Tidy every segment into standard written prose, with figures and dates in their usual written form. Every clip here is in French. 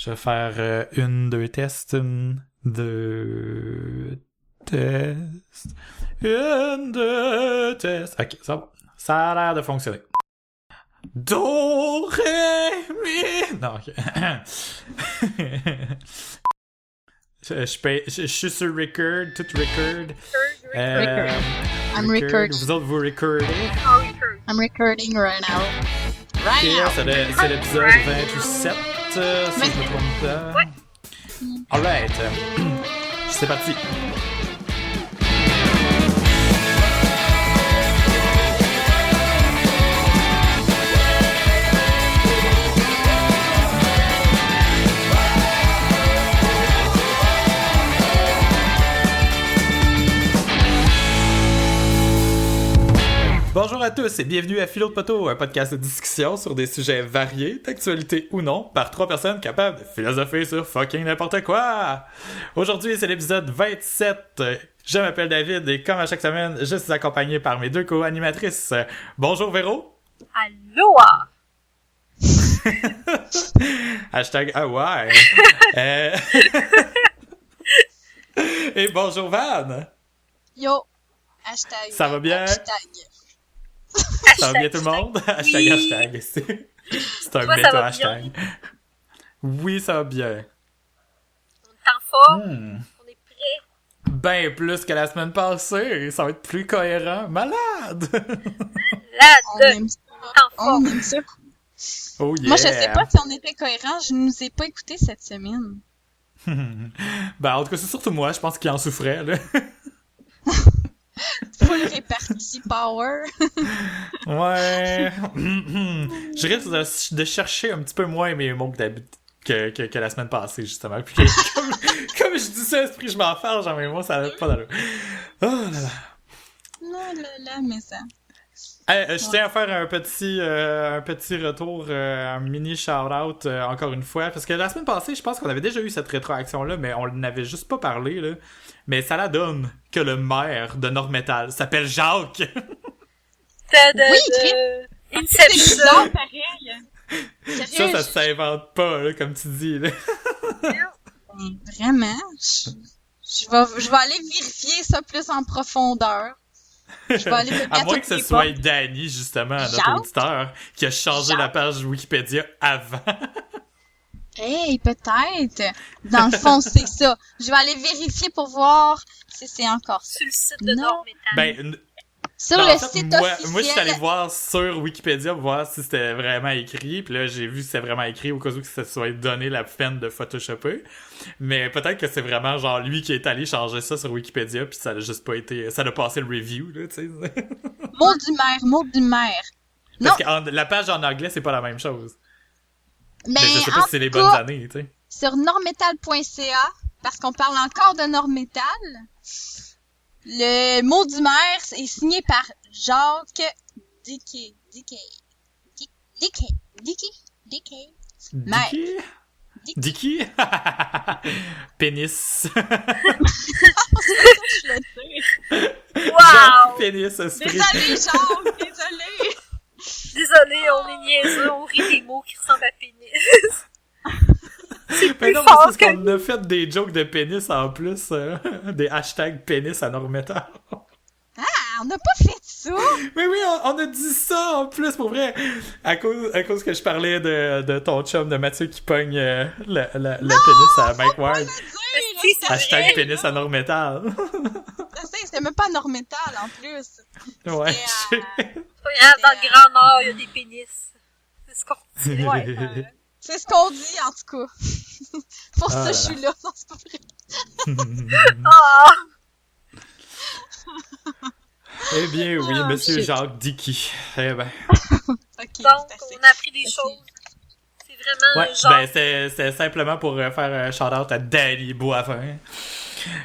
Je vais faire une, deux tests, une, deux tests, une, deux tests. Ok, ça va. Ça a l'air de fonctionner. Do, ré, mi... Non, ok. Je suis sur record, tout record. Record. I'm recording. Vous autres, vous recordez? I'm recording right now. Right Ok, now. c'est l'épisode 27, si je me trompe pas. Ouais. Alright. C'est parti. Bonjour à tous et bienvenue à Philo de Poteau, un podcast de discussion sur des sujets variés, d'actualité ou non, par trois personnes capables de philosopher sur fucking n'importe quoi. Aujourd'hui, c'est l'épisode 27. Je m'appelle David et comme à chaque semaine, je suis accompagné par mes deux co-animatrices. Bonjour Véro. Aloha! Hashtag ah ouais. Et bonjour Van. Yo. Hashtag. Ça va bien? Hashtag. Ça va bien tout le monde? Hashtag, Oui. hashtag. C'est un Toi, ça méta va hashtag. Oui, ça va bien. On est en forme, on est prêt. Ben plus que la semaine passée. Ça va être plus cohérent. Malade! On Là, aime ça. en forme. On aime ça. Oh yeah! Moi, je sais pas si on était cohérents. Je nous ai pas écouté cette semaine. Ben en tout cas, c'est surtout moi, je pense qu'il en souffrait, là. Full répartie power. Ouais. Je risque de chercher un petit peu moins mes mots que d'habitude. Que la semaine passée, justement. Puis comme je dis ça, esprit, je m'en fâche dans mes mots, ça n'a pas d'allure. Oh là là. Là, mais ça. Je tiens à faire un petit retour, un mini shout-out encore une fois, parce que la semaine passée, je pense qu'on avait déjà eu cette rétroaction-là, mais on n'avait juste pas parlé, là. Mais ça la donne que le maire de Nord-Métal s'appelle Jacques! Oui, C'est Inception. bizarre, pareil. Sérieux, Ça s'invente pas, là, comme tu dis, là. Vraiment. Je vais aller vérifier ça plus en profondeur. Je vais aller À moins toutes que ce les soit portes. Danny, justement, notre Jacques? auditeur, qui a changé la page Wikipédia avant. Hey, peut-être. Dans le fond, c'est ça. Je vais aller vérifier pour voir si c'est encore ça. Sur le site de Non. Nord-Métal. Ben, Sur non, le en fait, site moi, officiel. je suis allé voir sur Wikipédia pour voir si c'était vraiment écrit, puis là, j'ai vu si c'était vraiment écrit au cas où que ça soit donné la peine de photoshopper. Mais peut-être que c'est vraiment genre lui qui est allé changer ça sur Wikipédia, puis ça a juste pas été... Ça a passé le review, là, tu sais. Mot du maire. Non, Parce que la page en anglais, c'est pas la même chose. mais Mais je sais pas en si c'est les tout bonnes cas, années, tu sais. sur normmetal.ca, parce qu'on parle encore de Nord-Métal, le mot du maire est signé par Jacques Dickey. Maire. Dicky? Pénis. Je le sais. Wow! Pénis, esprit. Désolé, Jacques, désolé. Désolé, on est niaiseux, on rit des mots qui ressemblent à pénis. Mais non, mais c'est fort parce que qu'on a fait des jokes de pénis en plus, des hashtags pénis à Nord-Métal. Ah, on n'a pas fait ça. Mais oui, on a dit ça en plus, pour vrai. À cause que je parlais de ton chum de Mathieu qui pogne le pénis à Mike Ward. Si, c'est Hashtag vrai. pénis à Nord-Métal. Je sais, c'était même pas Nord-Métal en plus. Ouais, C'était, Regarde, dans le Grand Nord, il y a des pénis. C'est ce qu'on dit. Ouais, c'est ce qu'on dit en tout cas. Pour ça, là je suis là. Non, c'est pas vrai. Ah! Eh bien oui, Oh, monsieur shit. Jacques Dicky. Eh ben. Ok, Donc, c'est assez. on a appris des Ok. choses. C'est vraiment Ouais, genre... ben c'est simplement pour faire un shout-out à Danny Boivin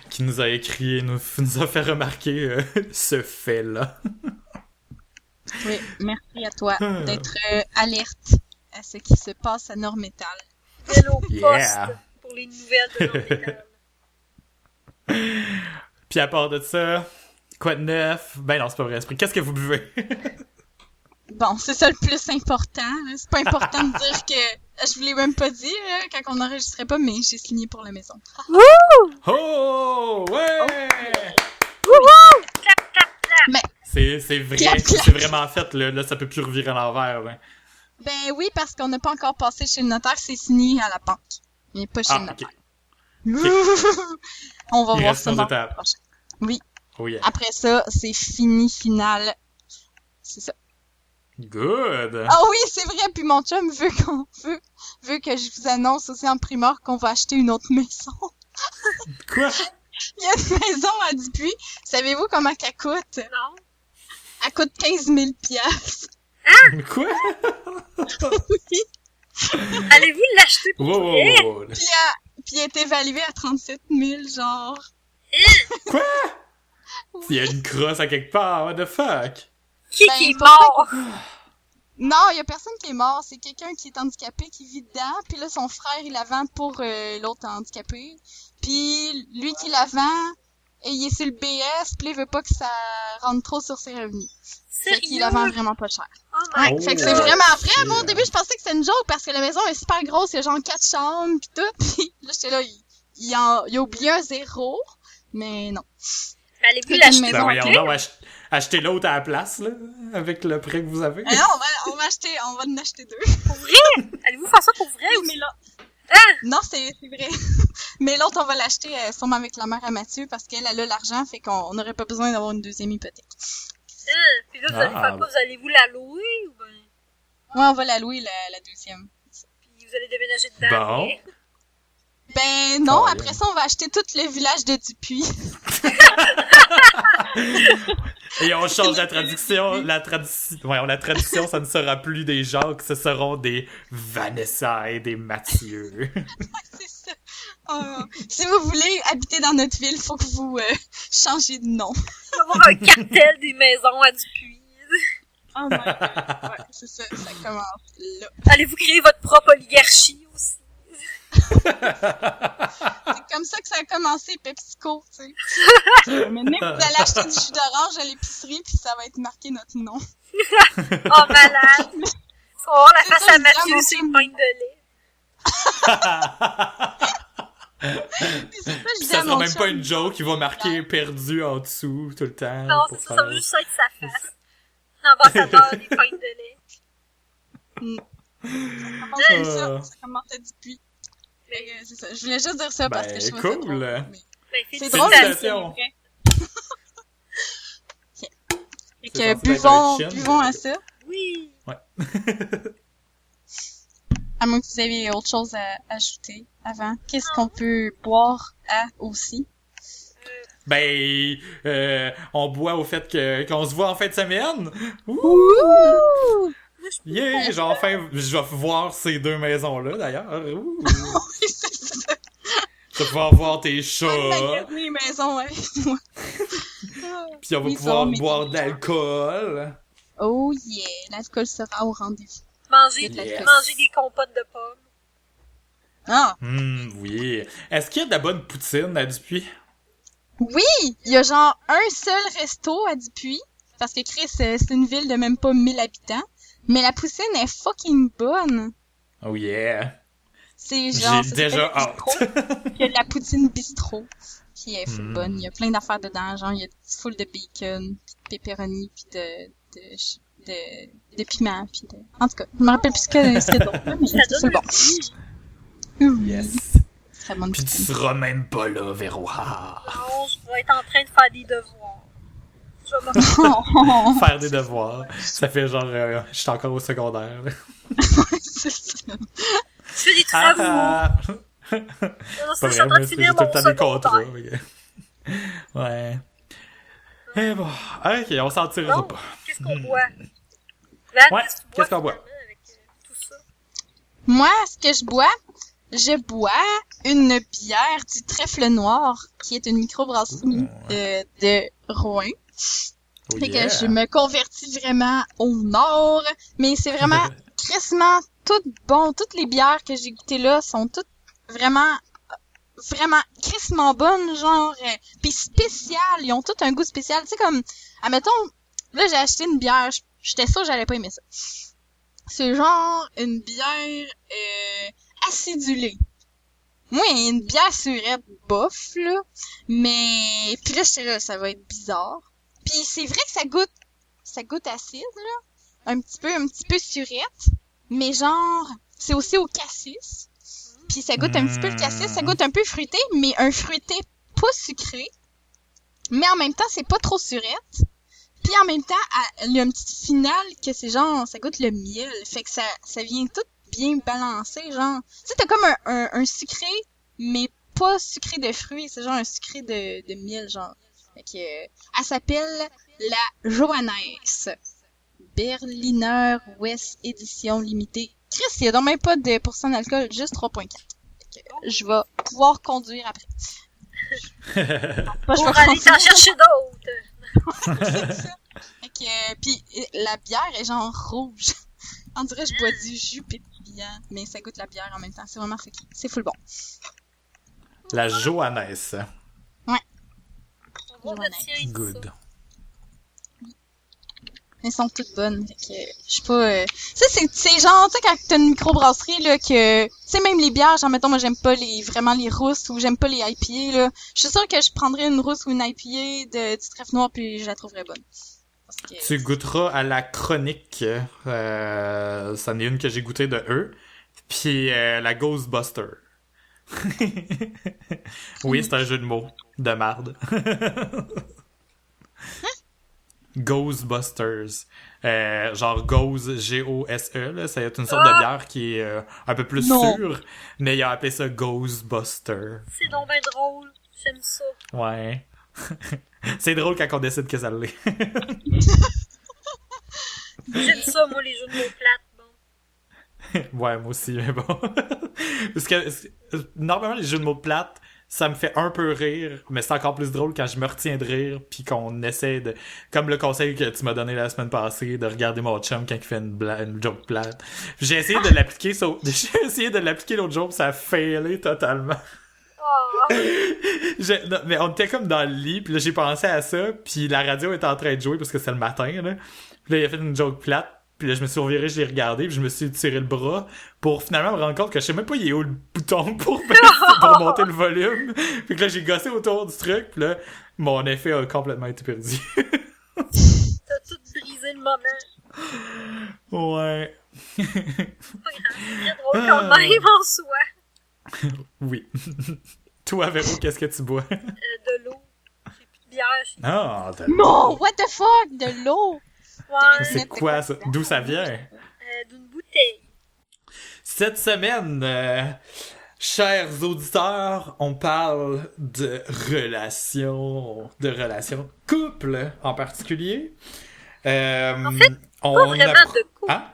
qui nous a écrit et nous a fait remarquer ce fait-là. Oui, merci à toi d'être alerte à ce qui se passe à Nord-Métal. Belle au poste Yeah. pour les nouvelles de Nord-Métal. Puis à part de ça, quoi de neuf? Ben non, c'est pas vrai, esprit. Qu'est-ce que vous buvez? Bon, c'est ça le plus important. Là. C'est pas important de dire que... Je vous l'ai même pas dit là, quand on n'enregistrait pas, mais j'ai signé pour la maison. Oh! Ouais! Clap, clap, clap. Mais, C'est vrai, Clap, clap. c'est vraiment fait, là, ça peut plus revirer à l'envers, là. ben oui, parce qu'on n'a pas encore passé chez le notaire, c'est signé à la banque. Mais pas chez le Ah, ok. notaire. On va Il voir reste ça nos dans étapes. le prochain. Oui. Oh yeah. Après ça, c'est fini, final. C'est ça. Good! Ah oui, c'est vrai, puis mon chum veut que je vous annonce aussi en primeur qu'on va acheter une autre maison. Quoi? Il y a une maison à Dupuis. Savez-vous comment qu'elle coûte? Non. Elle coûte 15 000 piastres. Quoi? Oui. Allez-vous l'acheter pour Wow, vrai? wow, wow. Puis elle est évaluée à 37 000, genre. Quoi? Il y a une crosse à quelque part, what the fuck? Qui Ben, est c'est pour ça mort? Non, il y a personne qui est mort. C'est quelqu'un qui est handicapé qui vit dedans. Puis là, son frère, il la vend pour l'autre handicapé. Puis lui qui la vend, et il est sur le BS. Puis il veut pas que ça rentre trop sur ses revenus. Fait qu'il la vend Sérieux? vraiment pas cher. Oh my Oh. Fait que c'est vraiment vrai. shit. Moi, au début, je pensais que c'était une joke parce que la maison est super grosse. Il y a genre 4 chambres pis tout. Pis là, j'étais là, il a oublié un 0. Mais non. Mais allez-vous C'est une l'acheter maison. Ben pour voyons vrai? donc, achetez l'autre à la place, là, avec le prêt que vous avez. Ah non, on va en acheter 2. Pour vrai? Allez-vous faire ça pour vrai ou Mais là, Ah! non, c'est vrai. Mais l'autre, on va l'acheter sûrement avec la mère à Mathieu parce qu'elle a l'argent, fait qu'on n'aurait pas besoin d'avoir une deuxième hypothèque. Puis là, vous allez faire quoi? Vous allez-vous la louer ou ben... Ouais, on va la louer, la deuxième. Puis vous allez déménager dedans? Bon. après? Ben non, Oh, après yeah. ça, on va acheter tout le village de Dupuis. Et on change la traduction, la traduction, ça ne sera plus des Jacques, ce seront des Vanessa et des Mathieu. C'est ça. Si vous voulez habiter dans notre ville, faut que vous changiez de nom. On va avoir un cartel des maisons à Dupuis. Oh my God. Ouais, c'est ça, ça commence là. Allez-vous créer votre propre oligarchie aussi? C'est comme ça que ça a commencé, PepsiCo, tu sais. Maintenant, vous allez acheter du jus d'orange à l'épicerie, puis ça va être marqué notre nom. Oh, malade! On va voir la C'est face ça, à je disais à Mathieu, mon c'est chum. une pinte de lait. Puis c'est ça, je disais Ça à sera mon même pas chum. une joke qui va marquer perdu en dessous tout le temps. Non, pour c'est ça, ça faire- va juste être sa face. Ambassadeur des pintes de lait. Ça commence comme Ah. ça commence à Dupuis. Fait que c'est ça. Je voulais juste dire ça parce que je Ben, trouvais ça cool. drôle. Mais Ben, c'est drôle, Félicitations. mais c'est vrai. Fait C'est que censé être buvons, un chien, buvons mais- à ça. Oui. À moins que vous ayez autre chose à ajouter avant. Qu'est-ce qu'on peut boire à aussi? Ben, on boit au fait qu'on se voit en fin de semaine. Ouh! Ouh! Yeah! Je vais voir ces deux maisons-là, d'ailleurs. Ouh! Oui, c'est ça. Je vais pouvoir voir tes chats. Magasiner maison avec moi. Puis on va Ils pouvoir sont mes boire petits de l'alcool. Oh yeah! L'alcool sera au rendez-vous. Manger, Yes. manger des compotes de pommes. Ah! Oui. Est-ce qu'il y a de la bonne poutine à Dupuis? Oui! Il y a genre un seul resto à Dupuis. Parce que Chris, c'est une ville de même pas 1000 habitants. Mais la poutine est fucking bonne. Oh yeah. C'est genre... J'ai ça déjà s'appelle hâte. Bistrot. Il y a de la poutine bistrot. Qui est full Mm. bonne. Il y a plein d'affaires dedans. Genre, il y a full de bacon, pis de pepperoni, pis de piment, pis de... En tout cas, je me rappelle plus ce qu'il y a d'autre, là, mais Ça c'est donne full bon. un Yes. Très bonne Puis tu poutine. seras même pas là, Véro. Ah. Non, je vais être en train de faire des devoirs. Je vais me... Faire des devoirs. Ça fait genre, je suis encore au secondaire. là. C'est ça. Je fais des travaux. Ah, ah. Non, Pas ça, je suis vrai, en train moi, de j'ai finir tout le mon temps des contrats. secondaire. Ouais. Eh bon, ok, on s'en tirera Bon, pas. qu'est-ce qu'on boit? Van, Ouais, qu'est-ce que tu qu'est-ce qu'on boit? finalement, avec tout ça? Moi, ce que je bois une bière du Trèfle Noir, qui est une microbrasserie de Rouen. Oh Fait yeah. que je me convertis vraiment au nord, mais c'est vraiment crissement tout bon. Toutes les bières que j'ai goûtées là sont toutes vraiment crissement bonnes, genre, pis spéciales. Ils ont toutes un goût spécial. Tu sais, comme, admettons, là, j'ai acheté une bière, je J'étais sûre que j'allais pas aimer ça. C'est genre une bière acidulée. Moi, une bière surette bof, là. Mais, puis là, j'étais là, ça va être bizarre. Puis c'est vrai que ça goûte acide, là. Un petit peu surette. Mais genre, c'est aussi au cassis. Puis ça goûte un petit peu le cassis, ça goûte un peu fruité, mais un fruité pas sucré. Mais en même temps, c'est pas trop surette. Puis en même temps, il y a une petite finale que c'est genre, ça goûte le miel. Fait que ça vient tout bien balancé, genre. Tu sais, t'as comme un sucré, mais pas sucré de fruits, c'est genre un sucré de miel, genre. Fait que, elle s'appelle la Johannes. Berliner West Édition limitée. Chris, il y a donc même pas de pourcent d'alcool, juste 3.4. Je vais pouvoir conduire après. Pour aller t'en chercher d'autres. C'est ça. Fait que, pis la bière est genre rouge. On dirait que je bois du jus pétillant, mais ça goûte la bière en même temps. C'est vraiment fait. C'est full bon. La Johannes. Ouais. On va retirer Good. Elles sont toutes bonnes. Fait que, je suis pas... Ça, c'est genre, tu sais, quand t'as une microbrasserie, là, que... Tu sais, même les bières, genre, mettons, moi, j'aime pas vraiment les rousses ou j'aime pas les IPA, là. Je suis sûre que je prendrais une rousse ou une IPA du trèfle noir puis je la trouverais bonne. Parce que... Tu goûteras à la chronique. C'en est une que j'ai goûtée de eux. Puis la Ghostbuster. Oui, c'est un jeu de mots. De marde. Ghostbusters. Genre Ghost, G-O-S-E, là. C'est une sorte de bière qui est un peu plus sûre. Mais ils ont appelé ça Ghostbuster. C'est donc ben drôle. J'aime ça. Ouais. C'est drôle quand on décide que ça l'est. J'aime ça, moi, les jeux de mots plates. Bon. Ouais, moi aussi, mais bon. Parce que normalement, les jeux de mots plates, ça me fait un peu rire, mais c'est encore plus drôle quand je me retiens de rire, puis qu'on essaie de... Comme le conseil que tu m'as donné la semaine passée, de regarder mon chum quand il fait une joke plate. J'ai essayé de l'appliquer, j'ai essayé de l'appliquer l'autre jour, pis ça a failé totalement. Oh. Non, mais on était comme dans le lit, puis là j'ai pensé à ça, puis la radio était en train de jouer parce que c'était le matin, là. Puis là il a fait une joke plate, puis là je me suis reviré, je l'ai regardé, puis je me suis tiré le bras pour finalement me rendre compte que je sais même pas il est où le bouton pour monter le volume. Puis que là j'ai gossé autour du truc, puis là mon effet a complètement été perdu. T'as tout brisé le moment. Ouais. C'est pas grave, c'est très drôle quand même en soi. Oui. Toi, Véro, qu'est-ce que tu bois? De l'eau. J'ai plus de bière chez nous. Ah, Non! What the fuck? De l'eau! Ouais. c'est quoi ça? D'où ça vient? D'une bouteille. Cette semaine, chers auditeurs, on parle de relations couple en particulier. En fait, on pas vraiment de couple. Hein?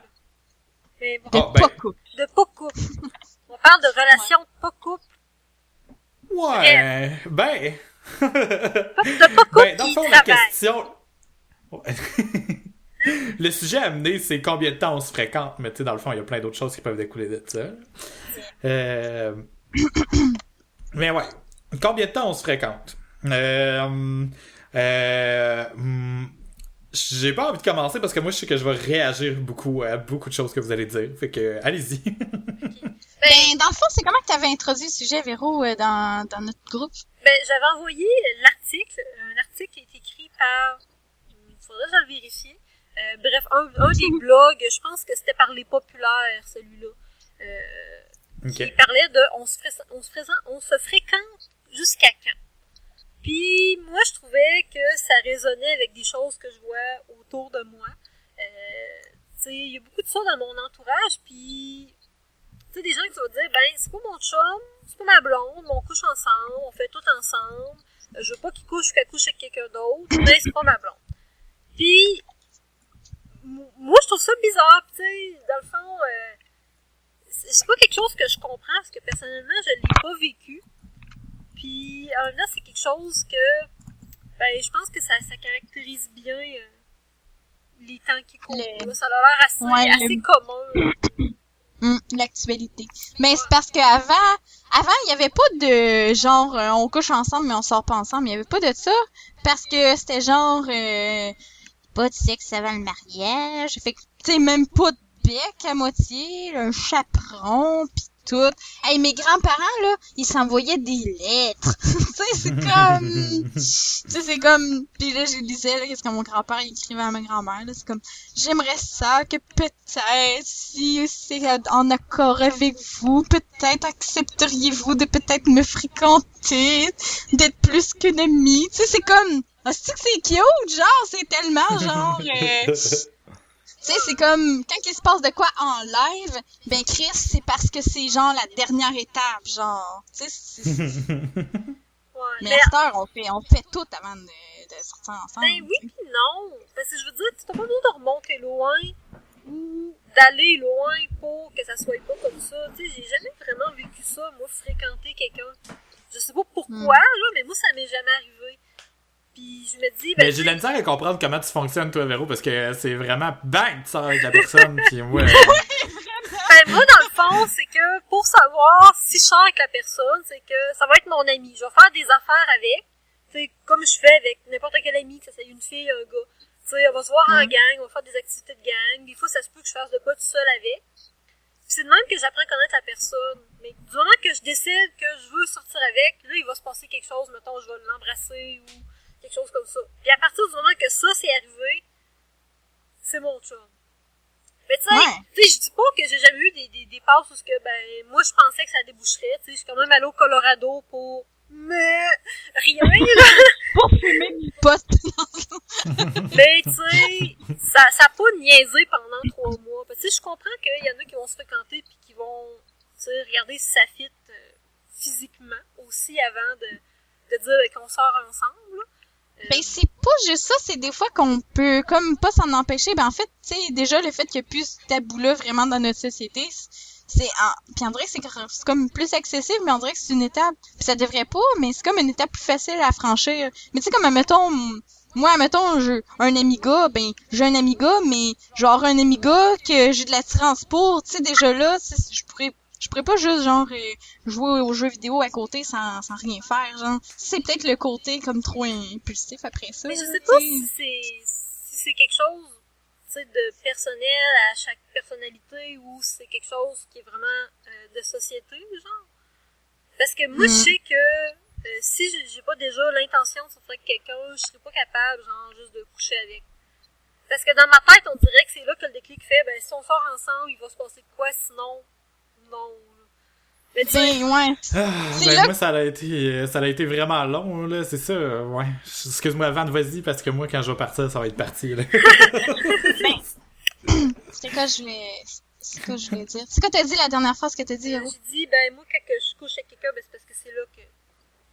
Mais bon, De pas couple. de pas couple. On parle de relations pas couple. Ouais, ben... De pas couple ben, dans le qui fond, la travaille. question... Le sujet amené, c'est combien de temps on se fréquente, mais tu sais, dans le fond, il y a plein d'autres choses qui peuvent découler de ça. Mais ouais, combien de temps on se fréquente? J'ai pas envie de commencer parce que moi, je sais que je vais réagir beaucoup à beaucoup de choses que vous allez dire. Fait que, allez-y. Ben, dans le fond, c'est comment que t'avais introduit le sujet, Véro, dans notre groupe? Ben, j'avais envoyé l'article, un article qui a été écrit par, il faudrait que je le vérifie. Bref, un des blogs, je pense que c'était par les populaires, celui-là, qui parlait de on se fréquente jusqu'à quand. Puis moi, je trouvais que ça résonnait avec des choses que je vois autour de moi. Tu sais, il y a beaucoup de ça dans mon entourage, puis tu sais, des gens qui vont dire, ben, c'est pas mon chum, c'est pas ma blonde, on couche ensemble, on fait tout ensemble, je veux pas qu'il couche ou qu'elle couche avec quelqu'un d'autre, mais c'est pas ma blonde. Puis, moi, je trouve ça bizarre, tu sais, dans le fond, c'est pas quelque chose que je comprends, parce que personnellement, je l'ai pas vécu. Puis, en même temps, c'est quelque chose que, ben, je pense que ça caractérise bien les temps qui courent. Ça a l'air assez commun. L'actualité. Mais c'est parce qu'avant, il y avait pas de genre on couche ensemble mais on sort pas ensemble. Il y avait pas de ça parce que c'était genre pas de sexe avant le mariage. Fait que, tu sais, même pas de bec à moitié, un chaperon, pis tout. Hey, mes grands-parents, là, ils s'envoyaient des lettres. Tu sais, c'est comme, pis là, je lisais, là, qu'est-ce que mon grand-père écrivait à ma grand-mère, là, c'est comme, j'aimerais ça que peut-être, si c'est en accord avec vous, peut-être accepteriez-vous de peut-être me fréquenter, d'être plus qu'une amie. Tu sais, c'est comme, c'est que c'est cute, genre, c'est tellement, genre, tu sais, c'est comme, quand il se passe de quoi en live, ben Chris, c'est parce que c'est genre la dernière étape, genre. Tu sais, Ouais, mais à cette heure, on fait tout avant de sortir ensemble. Ben oui pis non. Parce que je veux dire, tu t'as pas besoin de remonter loin ou d'aller loin pour que ça soit pas comme ça. Tu sais, j'ai jamais vraiment vécu ça, moi, fréquenter quelqu'un. Je sais pas pourquoi, là, mais moi, ça m'est jamais arrivé. Puis je me dis... Ben, mais j'ai de la misère à comprendre comment tu fonctionnes, toi, Véro, parce que c'est vraiment bang, tu sors avec la personne, pis ouais. Ben, moi, dans le fond, c'est que pour savoir si je sors avec la personne, c'est que ça va être mon ami. Je vais faire des affaires avec, tu sais, comme je fais avec n'importe quel ami, que ça soit une fille, un gars. Tu sais, on va se voir en gang, on va faire des activités de gang. Des fois, ça se peut que je fasse de quoi tout seul avec. Puis c'est de même que j'apprends à connaître la personne. Mais du moment que je décide que je veux sortir avec, là, il va se passer quelque chose, mettons, je vais l'embrasser ou quelque chose comme ça. Puis à partir du moment que ça c'est arrivé, c'est mon chum. Mais tu sais, je dis pas que j'ai jamais eu des passes où que, ben, moi je pensais que ça déboucherait, tu sais, je suis quand même allée au Colorado pour, mais, rien, là. Pour fumer mes potes. Mais tu sais, ça a pas niaisé pendant 3 mois. Tu sais, je comprends qu'il y en a qui vont se fréquenter pis qui vont, tu sais, regarder si ça fit physiquement aussi avant de dire qu'on sort ensemble, là. Ben, c'est pas juste ça, c'est des fois qu'on peut comme pas s'en empêcher. Ben, en fait, tu sais, déjà, le fait qu'il y a plus ce tabou-là vraiment dans notre société, puis on dirait que c'est comme plus accessible, mais on dirait que c'est une étape, pis ça devrait pas, mais c'est comme une étape plus facile à franchir. Mais tu sais, comme, admettons, moi, admettons, j'ai un ami gars, ben, j'ai un ami gars, mais genre un ami gars que j'ai de l'attirance pour, tu sais, déjà là, je pourrais pas juste, genre, jouer aux jeux vidéo à côté sans rien faire, genre. C'est peut-être le côté comme trop impulsif après ça. Mais je sais pas si c'est quelque chose, tu sais, de personnel à chaque personnalité ou si c'est quelque chose qui est vraiment de société, genre. Parce que moi, je sais que si j'ai pas déjà l'intention de sortir avec quelqu'un, je serais pas capable, genre, juste de coucher avec. Parce que dans ma tête, on dirait que c'est là que le déclic fait, ben, si on sort ensemble, il va se passer de quoi, sinon... Non. Mais ben, ouais. Ben, moi, ça a été vraiment long, là, c'est ça, ouais. Excuse-moi, Van, vas-y, parce que moi, quand je vais partir, ça va être parti, là. C'est quoi je voulais dire? C'est quoi t'as dit la dernière fois, ce que t'as dit, Véro? J'ai dit, ben, moi, quand je couche avec quelqu'un, ben, c'est parce que c'est là que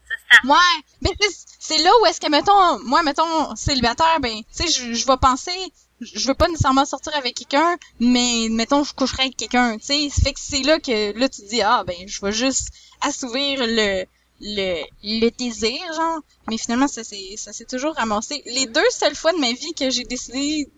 ça se passe. Ouais, mais c'est là où est-ce que, mettons, célibataire, ben, tu sais, je vais penser, je veux pas nécessairement sortir avec quelqu'un, mais, mettons, je coucherai avec quelqu'un, tu sais, fait que c'est là que, là, tu te dis, ah, ben, je vais juste assouvir le désir, genre, mais finalement, ça s'est toujours ramassé. Les 2 seules fois de ma vie que j'ai décidé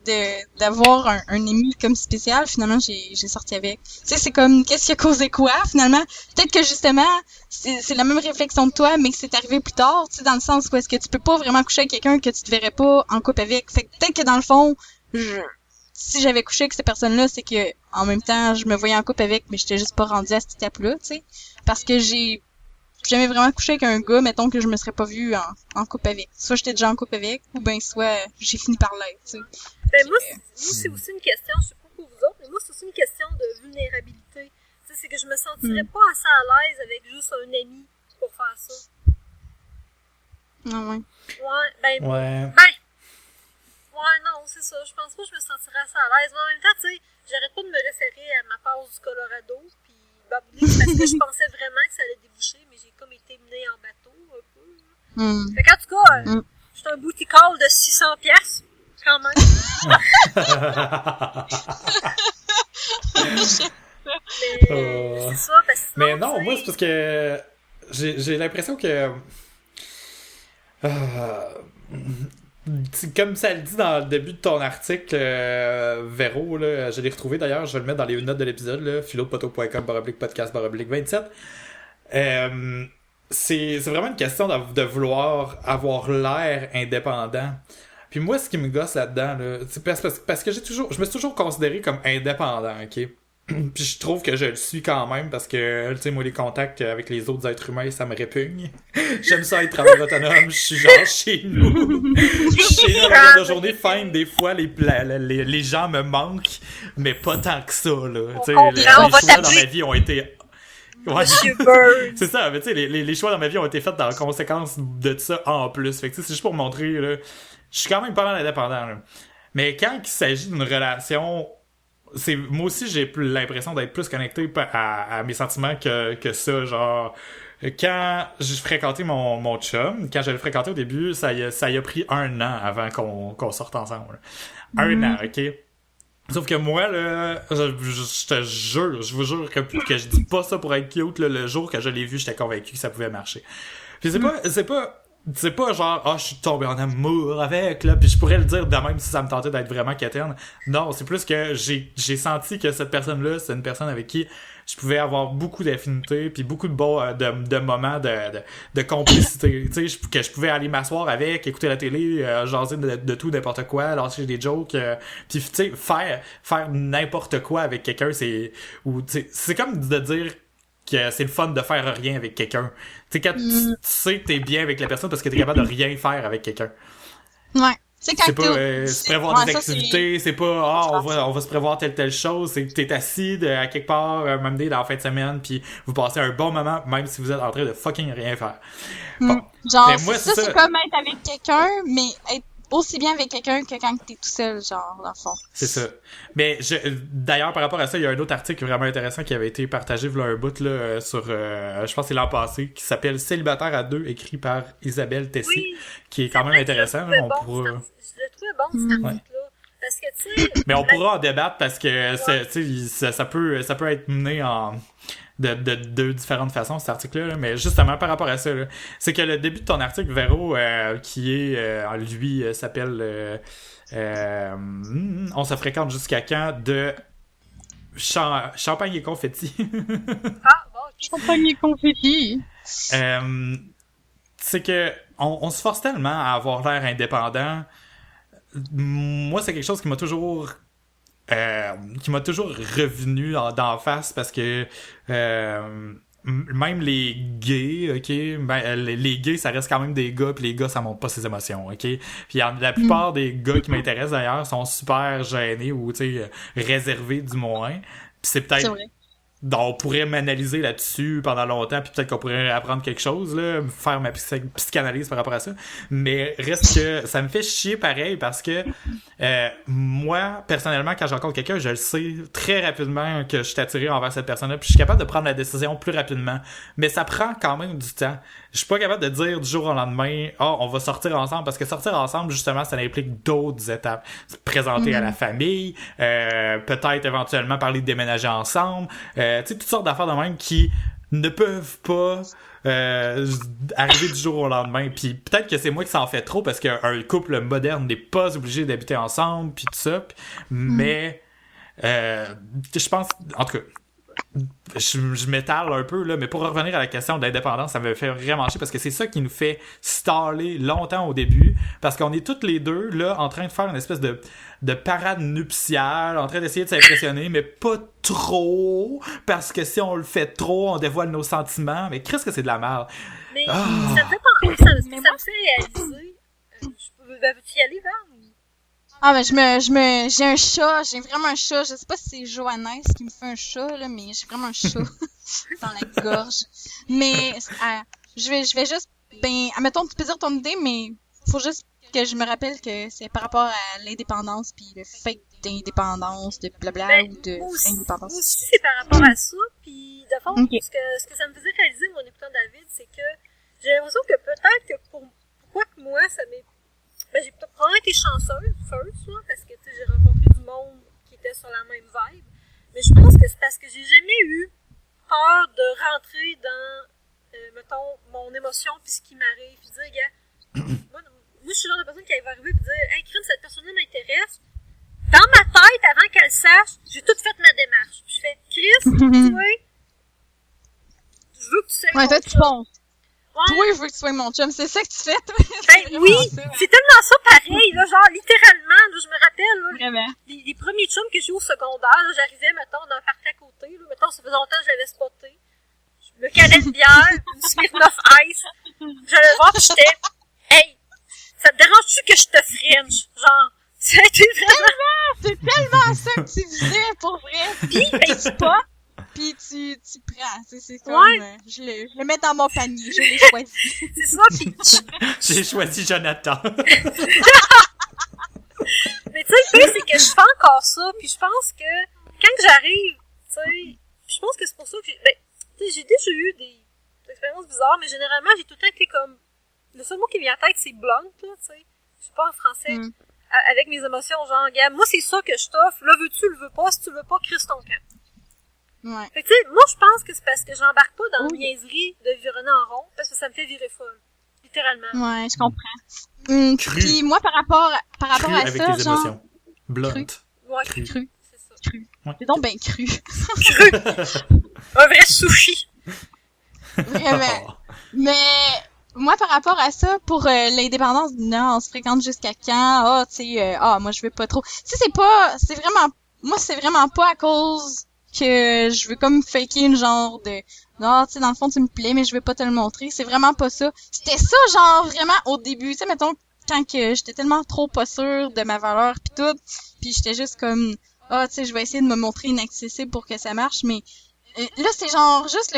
d'avoir un ami comme spécial, finalement, j'ai sorti avec. Tu sais, c'est comme, qu'est-ce qui a causé quoi, finalement? Peut-être que, justement, c'est la même réflexion que toi, mais que c'est arrivé plus tard, tu sais, dans le sens où est-ce que tu peux pas vraiment coucher avec quelqu'un que tu te verrais pas en couple avec. Fait que peut-être que, dans le fond, si j'avais couché avec cette personne-là, c'est que, en même temps, je me voyais en couple avec, mais j'étais juste pas rendue à cette étape-là, tu sais. Parce que j'ai jamais vraiment couché avec un gars, mettons que je me serais pas vue en couple avec. Soit j'étais déjà en couple avec, ou ben soit j'ai fini par l'être, tu sais. Ben moi, c'est aussi une question, je sais pas pour vous autres, mais moi, c'est aussi une question de vulnérabilité. Tu sais, c'est que je me sentirais pas assez à l'aise avec juste un ami pour faire ça. Ah ouais. Ouais, non, c'est ça. Je pense pas que je me sentirais assez à l'aise. Mais en même temps, tu sais, j'arrête pas de me référer à ma passe du Colorado, puis parce que je pensais vraiment que ça allait déboucher, mais j'ai comme été menée en bateau un peu. Fait qu'en tout cas, c'est un booty call de 600 piastres, quand même. Mais c'est ça, parce que sinon, mais non, moi, c'est parce que j'ai l'impression que... comme ça le dit dans le début de ton article, Véro, là, je l'ai retrouvé d'ailleurs, je vais le mettre dans les notes de l'épisode, là, philopoto.com/podcast/27. C'est vraiment une question de vouloir avoir l'air indépendant. Puis moi, ce qui me gosse là-dedans, là, c'est parce que je me suis toujours considéré comme indépendant, ok? Puis je trouve que je le suis quand même parce que, tu sais, moi, les contacts avec les autres êtres humains, ça me répugne. J'aime ça être travailleur autonome, je suis genre chez nous. Je suis chez nous à la journée, fine, des fois, les gens me manquent, mais pas tant que ça, là. Tu sais, les choix dans ma vie ont été... Ouais. C'est ça, mais tu sais, les choix dans ma vie ont été faits dans la conséquence de ça en plus. Fait que tu sais, c'est juste pour montrer, là, je suis quand même pas mal indépendant, là. Mais quand il s'agit d'une relation... moi aussi j'ai l'impression d'être plus connecté à mes sentiments que ça, genre quand j'ai fréquenté mon chum, quand je l'ai fréquenté au début, ça y a pris 1 an avant qu'on sorte ensemble. 1 an, ok? Sauf que moi, là, je vous jure que je dis pas ça pour être cute, là, le jour que je l'ai vu, j'étais convaincu que ça pouvait marcher. Puis c'est pas genre, je suis tombé en amour avec, là, puis je pourrais le dire de même si ça me tentait d'être vraiment quétaine. Non, c'est plus que j'ai senti que cette personne-là, c'est une personne avec qui je pouvais avoir beaucoup d'affinités, puis beaucoup de moments de complicité. Tu sais, que je pouvais aller m'asseoir avec, écouter la télé, jaser de tout, n'importe quoi, lâcher des jokes, puis tu sais, faire n'importe quoi avec quelqu'un, c'est comme de dire que c'est le fun de faire rien avec quelqu'un. Tu sais, quand tu sais que t'es bien avec la personne parce que t'es capable de rien faire avec quelqu'un. Ouais. C'est quand se prévoir des activités, c'est pas on va se prévoir telle chose, c'est que t'es assis à quelque part même dans la fin de semaine puis vous passez un bon moment même si vous êtes en train de fucking rien faire. Bon. Genre moi, c'est comme être avec quelqu'un mais être aussi bien avec quelqu'un que quand t'es tout seul, genre, dans le fond. C'est ça. Mais d'ailleurs, par rapport à ça, il y a un autre article vraiment intéressant qui avait été partagé v'là un bout là, sur, je pense que c'est l'an passé, qui s'appelle Célibataire à 2, écrit par Isabelle Tessier, qui est quand même intéressant. Je le trouvais bon, cet article-là. Parce que, tu sais... Mais on pourra en débattre parce que ça peut être mené de deux différentes façons, cet article-là. Mais justement, par rapport à ça, là, c'est que le début de ton article, Véro, qui est, lui, s'appelle On se fréquente jusqu'à quand de Champagne et confetti. Champagne et confetti. C'est que on se force tellement à avoir l'air indépendant. Moi, c'est quelque chose qui m'a toujours revenu d'en face parce que même les gays, ok, les gays, ça reste quand même des gars, puis les gars, ça montre pas ses émotions, ok. Puis la plupart des gars qui m'intéressent d'ailleurs sont super gênés ou tu sais réservés du moins. Puis c'est peut-être. C'est vrai. Donc, on pourrait m'analyser là-dessus pendant longtemps, puis peut-être qu'on pourrait apprendre quelque chose, là, faire ma psychanalyse par rapport à ça. Mais reste que ça me fait chier pareil parce que moi, personnellement, quand je rencontre quelqu'un, je le sais très rapidement que je suis attiré envers cette personne-là, puis je suis capable de prendre la décision plus rapidement. Mais ça prend quand même du temps. Je suis pas capable de dire du jour au lendemain, on va sortir ensemble, parce que sortir ensemble, justement, ça implique d'autres étapes. Se présenter à la famille, peut-être éventuellement parler de déménager ensemble, tu sais, toutes sortes d'affaires de même qui ne peuvent pas arriver du jour au lendemain. Puis peut-être que c'est moi qui s'en fais trop parce qu'un couple moderne n'est pas obligé d'habiter ensemble puis tout ça. Mais je pense, en tout cas, je m'étale un peu là, mais pour revenir à la question de l'indépendance, ça me fait vraiment chier parce que c'est ça qui nous fait staller longtemps au début, parce qu'on est toutes les deux là en train de faire une espèce de parade nuptiale, en train d'essayer de s'impressionner, mais pas trop, parce que si on le fait trop, on dévoile nos sentiments. Mais qu'est-ce que c'est de la merde? Mais ça me fait réaliser. Veux-tu y aller, Val? Ah, mais j'ai un chat, j'ai vraiment un chat. Je sais pas si c'est Joannès qui me fait un chat, là, mais j'ai vraiment un chat dans la gorge. Mais, je vais juste, admettons, tu peux dire ton idée, mais faut juste que je me rappelle que c'est par rapport à l'indépendance pis le fait d'indépendance, de blabla, ou de indépendance. Moi aussi, c'est par rapport à ça, pis de fond, ce que ça me faisait réaliser, mon écoutant David, c'est que j'ai l'impression que peut-être que pourquoi que moi, ça m'est j'ai probablement été chanceuse, first, là, parce que j'ai rencontré du monde qui était sur la même vibe. Mais je pense que c'est parce que j'ai jamais eu peur de rentrer dans, mettons, mon émotion puis ce qui m'arrive. Puis dire, gars, moi, je suis le genre de personne qui va arriver puis dire, hey, crime, cette personne-là m'intéresse. Dans ma tête, avant qu'elle sache, j'ai tout fait ma démarche. Puis je fais, Chris, tu vois, je veux que tu sais. Ouais, toi, tu penses. Toi, je veux que tu sois mon chum. C'est ça que tu fais, toi? Ben oui! C'est tellement ça pareil, là, genre, littéralement, là, je me rappelle, là, Vraiment. les premiers chums que j'ai eu au secondaire, là, j'arrivais, mettons, dans un party à côté, là, mettons, ça faisait longtemps que je l'avais spoté. Je me calais de bière, une Smirnoff Ice, j'allais le voir pis j'étais, hey, ça te dérange-tu que je te fringe? Genre, c'était vraiment... C'est tellement ça que tu faisais, pour vrai. Pis, ben, Tu pas, pis tu prends. C'est comme, Ouais. je le mets dans mon panier, je l'ai choisi. c'est ça, pis J'ai choisi Jonathan. mais tu sais, le pire, c'est que je fais encore ça, puis je pense que quand j'arrive, tu sais, je pense que c'est pour ça que j'ai déjà eu des expériences bizarres, mais généralement, j'ai tout le temps été comme, le seul mot qui me vient en tête, c'est blunt, là, tu sais, je sais pas en français, avec mes émotions, genre, regarde, moi, c'est ça que je t'offre, là, veux-tu, le veux pas, si tu le veux pas, crisse ton camp. Ouais. Fait que, tu sais, moi, je pense que c'est parce que j'embarque pas dans une niaiserie de virer en rond, parce que ça me fait virer folle. Littéralement. Ouais, je comprends. Cru. Puis moi, par rapport Cru à avec ça, tes genre... émotions. Blunt. Ouais, Cru. Cru. c'est ça. Cru. Ouais. C'est donc ben cru. Cru. Un vrai sushi. Vraiment. Mais moi, par rapport à ça, pour l'indépendance, non, on se fréquente jusqu'à quand? Ah, tu sais, moi, je veux pas trop. Tu sais, c'est vraiment pas à cause que je veux comme faker une genre de, non, tu sais, dans le fond, tu me plais, mais je veux pas te le montrer. C'est vraiment pas ça. C'était ça, genre, vraiment, au début. Tu sais, mettons, quand que j'étais tellement trop pas sûre de ma valeur pis tout, pis j'étais juste comme, tu sais, je vais essayer de me montrer inaccessible pour que ça marche, mais là, c'est genre juste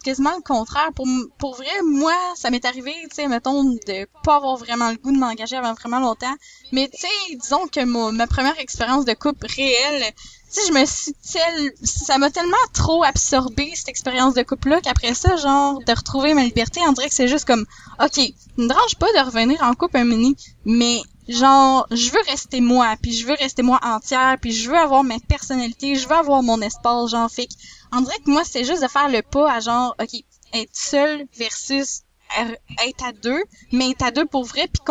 quasiment le contraire. Pour vrai, moi, ça m'est arrivé, tu sais, mettons, de pas avoir vraiment le goût de m'engager avant vraiment longtemps. Mais, tu sais, disons que ma première expérience de couple réelle, tu sais, ça m'a tellement trop absorbé, cette expérience de couple-là, qu'après ça, genre, de retrouver ma liberté, on dirait que c'est juste comme, ok, ne me dérange pas de revenir en couple un mini, mais, genre, je veux rester moi, puis je veux rester moi entière, puis je veux avoir ma personnalité, je veux avoir mon espace, genre, fait on dirait que moi, c'est juste de faire le pas à genre, ok, être seul versus être à deux, mais être à deux pour vrai, puis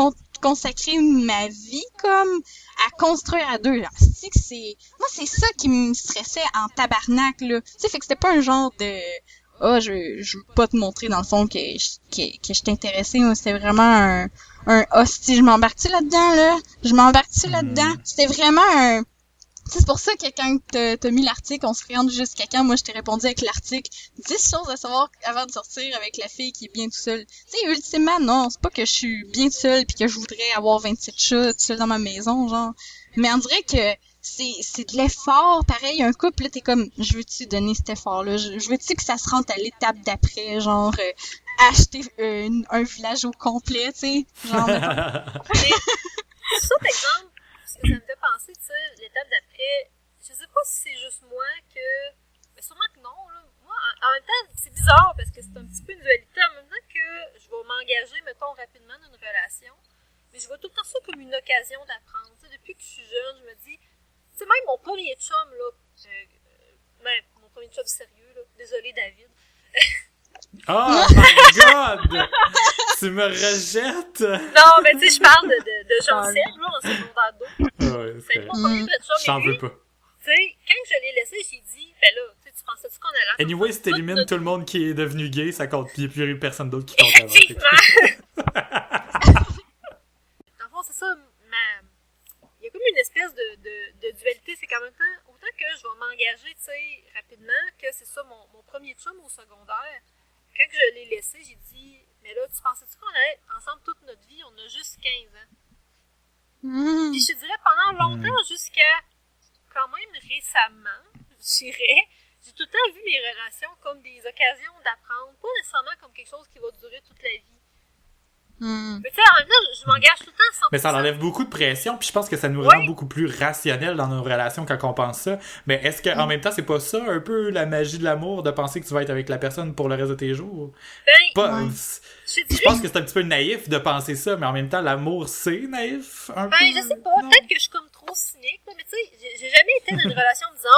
consacrer ma vie comme à construire à deux. Moi, c'est ça qui me stressait en tabarnak, là. Tu sais, fait que c'était pas un genre de, je veux pas te montrer dans le fond que je t'intéressais, moi, c'était vraiment si je m'embarque-tu là-dedans, là? Je m'embarque-tu là-dedans? C'était vraiment c'est pour ça que quand t'as mis l'article, on se fréquente jusqu'à quand, moi je t'ai répondu avec l'article 10 choses à savoir avant de sortir avec la fille qui est bien tout seule. Tu sais, ultimement, non, c'est pas que je suis bien tout seule pis que je voudrais avoir 27 chats tout seul dans ma maison, genre. Mais on dirait que c'est de l'effort, pareil, un couple, là, t'es comme, je veux-tu donner cet effort-là? Je veux-tu que ça se rentre à l'étape d'après, genre, acheter un village au complet, tu sais? Genre, Ça, par exemple, ce que ça me fait penser, tu sais, l'étape d'après, je sais pas si c'est juste moi que... Mais sûrement que non, là. Moi, en même temps, c'est bizarre parce que c'est un petit peu une dualité. En même temps que je vais m'engager, mettons, rapidement dans une relation, mais je vois tout le temps ça comme une occasion d'apprendre. Tu sais, depuis que je suis jeune, je me dis... Tu sais, même mon premier chum, là... mon premier chum sérieux, là. Désolé, David. Oh my god! Tu me rejettes? Non, mais tu sais, je parle de Jean-Seb, là, en secondaire 2. Ouais, C'est mon premier vrai chum. j'en mais lui, veux pas. Tu sais, quand je l'ai laissé, j'ai dit, ben là, tu pensais-tu qu'on allait... Anyway, si t'élimines tout le monde qui est devenu gay, ça compte. Il n'y a plus personne d'autre qui compte avant. Effectivement! Dans le fond, c'est ça, il y a comme une espèce de dualité, c'est qu'en même temps, autant que je vais m'engager, tu sais, rapidement, que c'est ça, mon premier chum au secondaire, quand je l'ai laissé, j'ai dit, mais là, tu pensais-tu qu'on allait ensemble toute notre vie? On a juste 15 ans. Puis je te dirais, pendant longtemps, jusqu'à quand même récemment, je dirais, j'ai tout le temps vu mes relations comme des occasions d'apprendre, pas nécessairement comme quelque chose qui va durer toute la vie. Mais tu sais, en même temps, je m'engage tout le temps sans... Mais ça enlève beaucoup de pression, puis je pense que ça nous rend beaucoup plus rationnels dans nos relations quand on pense ça. Mais est-ce qu'en même temps, c'est pas ça un peu la magie de l'amour, de penser que tu vas être avec la personne pour le reste de tes jours? Je pense que c'est un petit peu naïf de penser ça, mais en même temps, l'amour, c'est naïf, un peu. Je sais pas, peut-être que je suis comme trop cynique, mais tu sais, j'ai jamais été dans une relation en me disant,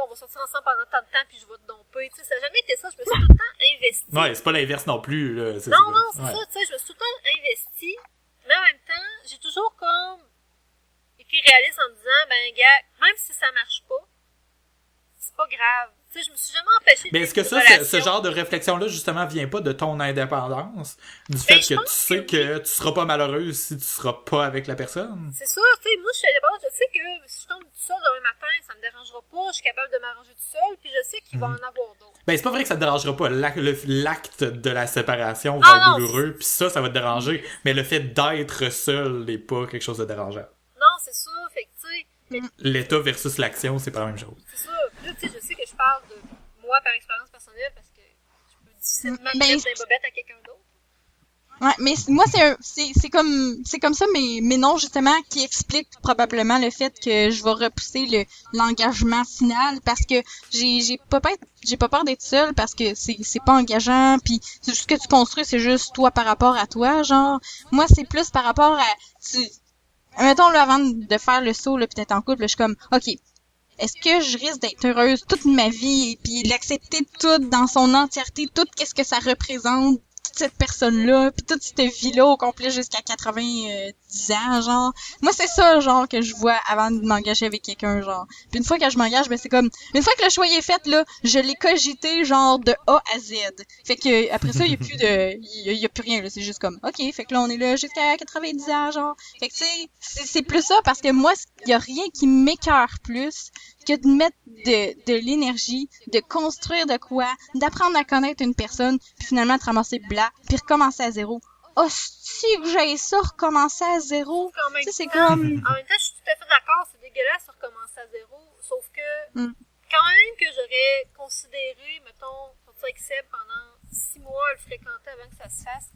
on va sortir ensemble pendant tant de temps, puis je vais te domper. Tu sais, ça n'a jamais été ça. Je me suis tout le temps investie. Ouais, c'est pas l'inverse non plus, là. Non, c'est ça, tu sais, je me suis tout le temps investie, mais en même temps, j'ai toujours comme été réaliste en me disant, gars, même si ça marche pas, c'est pas grave. Tu Tu sais, je me suis jamais empêchée de Mais est-ce que ça, ce genre de réflexion-là, justement, vient pas de ton indépendance? Du fait que tu sais que tu seras pas malheureuse si tu seras pas avec la personne? C'est sûr, tu sais, moi, je suis indépendante, je sais que si je tombe tout seul demain matin, ça me dérangera pas, je suis capable de m'arranger tout seul, puis je sais qu'il va en avoir d'autres. Ben, c'est pas vrai que ça te dérangera pas. L'acte de la séparation va être douloureux, puis ça va te déranger. Mais le fait d'être seul n'est pas quelque chose de dérangeant. Non, c'est sûr, fait que, tu sais... L'état versus l'action, c'est pas la même chose. C'est sûr, puis là, tu sais, je sais que je parle de moi par expérience personnelle, parce que je peux difficilement mettre des bobettes à quelqu'un d'autre. Ouais, mais moi c'est comme ça mais non justement qui explique probablement le fait que je vais repousser l'engagement final parce que j'ai pas peur d'être seule parce que c'est pas engageant puis tout ce que tu construis c'est juste toi par rapport à toi genre moi c'est plus par rapport à mettons là avant de faire le saut là peut-être en couple là, je suis comme OK, est-ce que je risque d'être heureuse toute ma vie et puis l'accepter tout dans son entièreté tout qu'est-ce que ça représente cette personne-là, puis toute cette vie-là au complet jusqu'à 90 ans, genre. Moi, c'est ça, genre, que je vois avant de m'engager avec quelqu'un, genre. Puis une fois que je m'engage, ben c'est comme... Une fois que le choix est fait, là, je l'ai cogité, genre, de A à Z. Fait que après ça, il y a plus de... Il y a plus rien, là. C'est juste comme, OK, fait que là, on est là jusqu'à 90 ans, genre. Fait que, tu sais, c'est plus ça, parce que moi, il y a rien qui m'écœure plus que de mettre de l'énergie, de construire de quoi, d'apprendre à connaître une personne, puis finalement de ramasser blanc, puis recommencer à zéro. Oh, si que j'ai ça, recommencer à zéro. Tu sais, c'est comme... En même temps, je suis tout à fait d'accord, c'est dégueulasse de recommencer à zéro, sauf que quand même que j'aurais considéré, mettons, sortir avec Seb pendant 6 mois, le fréquenter avant que ça se fasse,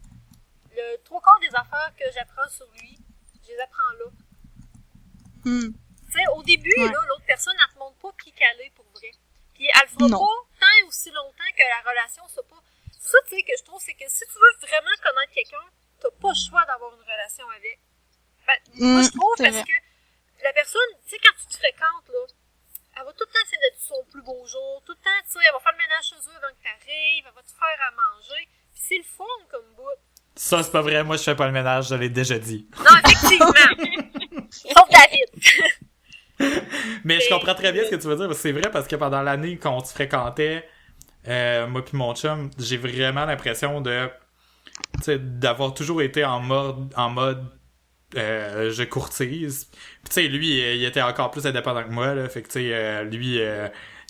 le 3/4 des affaires que j'apprends sur lui, je les apprends là. Tu sais, au début, là, l'autre personne, elle te montre pas qui qu'elle est pour vrai. Puis elle fera pas tant et aussi longtemps que la relation soit pas... Ça, tu sais, que je trouve, c'est que si tu veux vraiment connaître quelqu'un, t'as pas le choix d'avoir une relation avec. Ben, moi, je trouve, parce que la personne, tu sais, quand tu te fréquentes, là, elle va tout le temps essayer d'être son plus beau jour, tout le temps, tu sais, elle va faire le ménage chez eux avant que t'arrives, elle va te faire à manger, puis c'est le fun comme bout. Ça, c'est pas vrai, moi, je fais pas le ménage, je l'ai déjà dit. Non, effectivement. Sauf David. Mais je comprends très bien ce que tu veux dire, parce que c'est vrai, parce que pendant l'année qu'on se fréquentait, moi pis mon chum, j'ai vraiment l'impression de, tu sais, d'avoir toujours été en mode je courtise. Puis tu sais, lui, il était encore plus indépendant que moi, là, fait que tu sais, lui,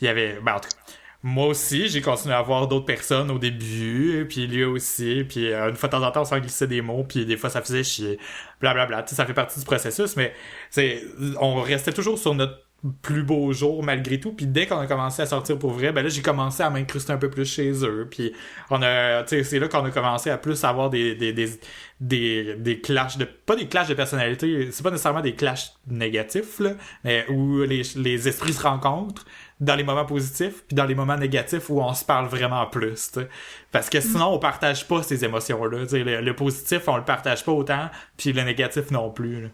il avait, ben en tout cas, moi aussi, j'ai continué à voir d'autres personnes au début, puis lui aussi, puis une fois de temps en temps, on s'en glissait des mots, puis des fois, ça faisait chier, blablabla. Tu sais, ça fait partie du processus, mais on restait toujours sur notre plus beau jour malgré tout, puis dès qu'on a commencé à sortir pour vrai, ben là, j'ai commencé à m'incruster un peu plus chez eux, puis on a, tu sais, c'est là qu'on a commencé à plus avoir des clashs pas des clashs de personnalité, c'est pas nécessairement des clashs négatifs, là, mais où les esprits se rencontrent, dans les moments positifs puis dans les moments négatifs où on se parle vraiment plus, t'sais. Parce que sinon on partage pas ces émotions-là, t'sais. Le positif on le partage pas autant puis le négatif non plus là.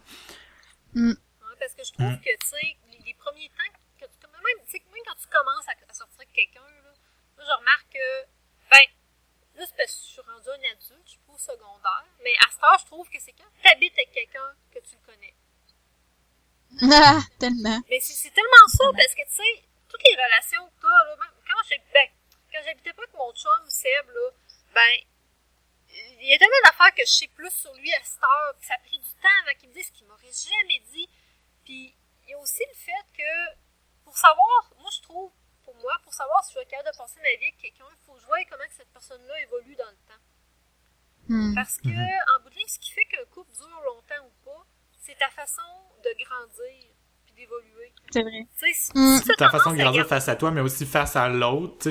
Ouais, parce que je trouve que tu sais les premiers temps que même quand tu commences à sortir avec quelqu'un là, moi je remarque que ben là c'est parce que je suis rendue un adulte, je suis pas au secondaire, mais à ce temps je trouve que c'est quand t'habites avec quelqu'un que tu le connais. Ah, tellement. Mais c'est tellement ça parce que tu sais toutes les relations que t'as, là, même quand j'habitais pas avec mon chum, Seb, là, ben, il y a tellement d'affaires que je sais plus sur lui à cette heure, pis ça a pris du temps avant qu'il me dise ce qu'il m'aurait jamais dit. Puis, il y a aussi le fait que, pour savoir, moi je trouve, pour savoir si je vais être capable de passer ma vie avec quelqu'un, il faut que je voie comment que cette personne-là évolue dans le temps. Parce que, en bout de ligne, ce qui fait qu'un couple dure longtemps ou pas, c'est ta façon de grandir. D'évoluer. C'est vrai. C'est ta façon de grandir face à toi, mais aussi face à l'autre.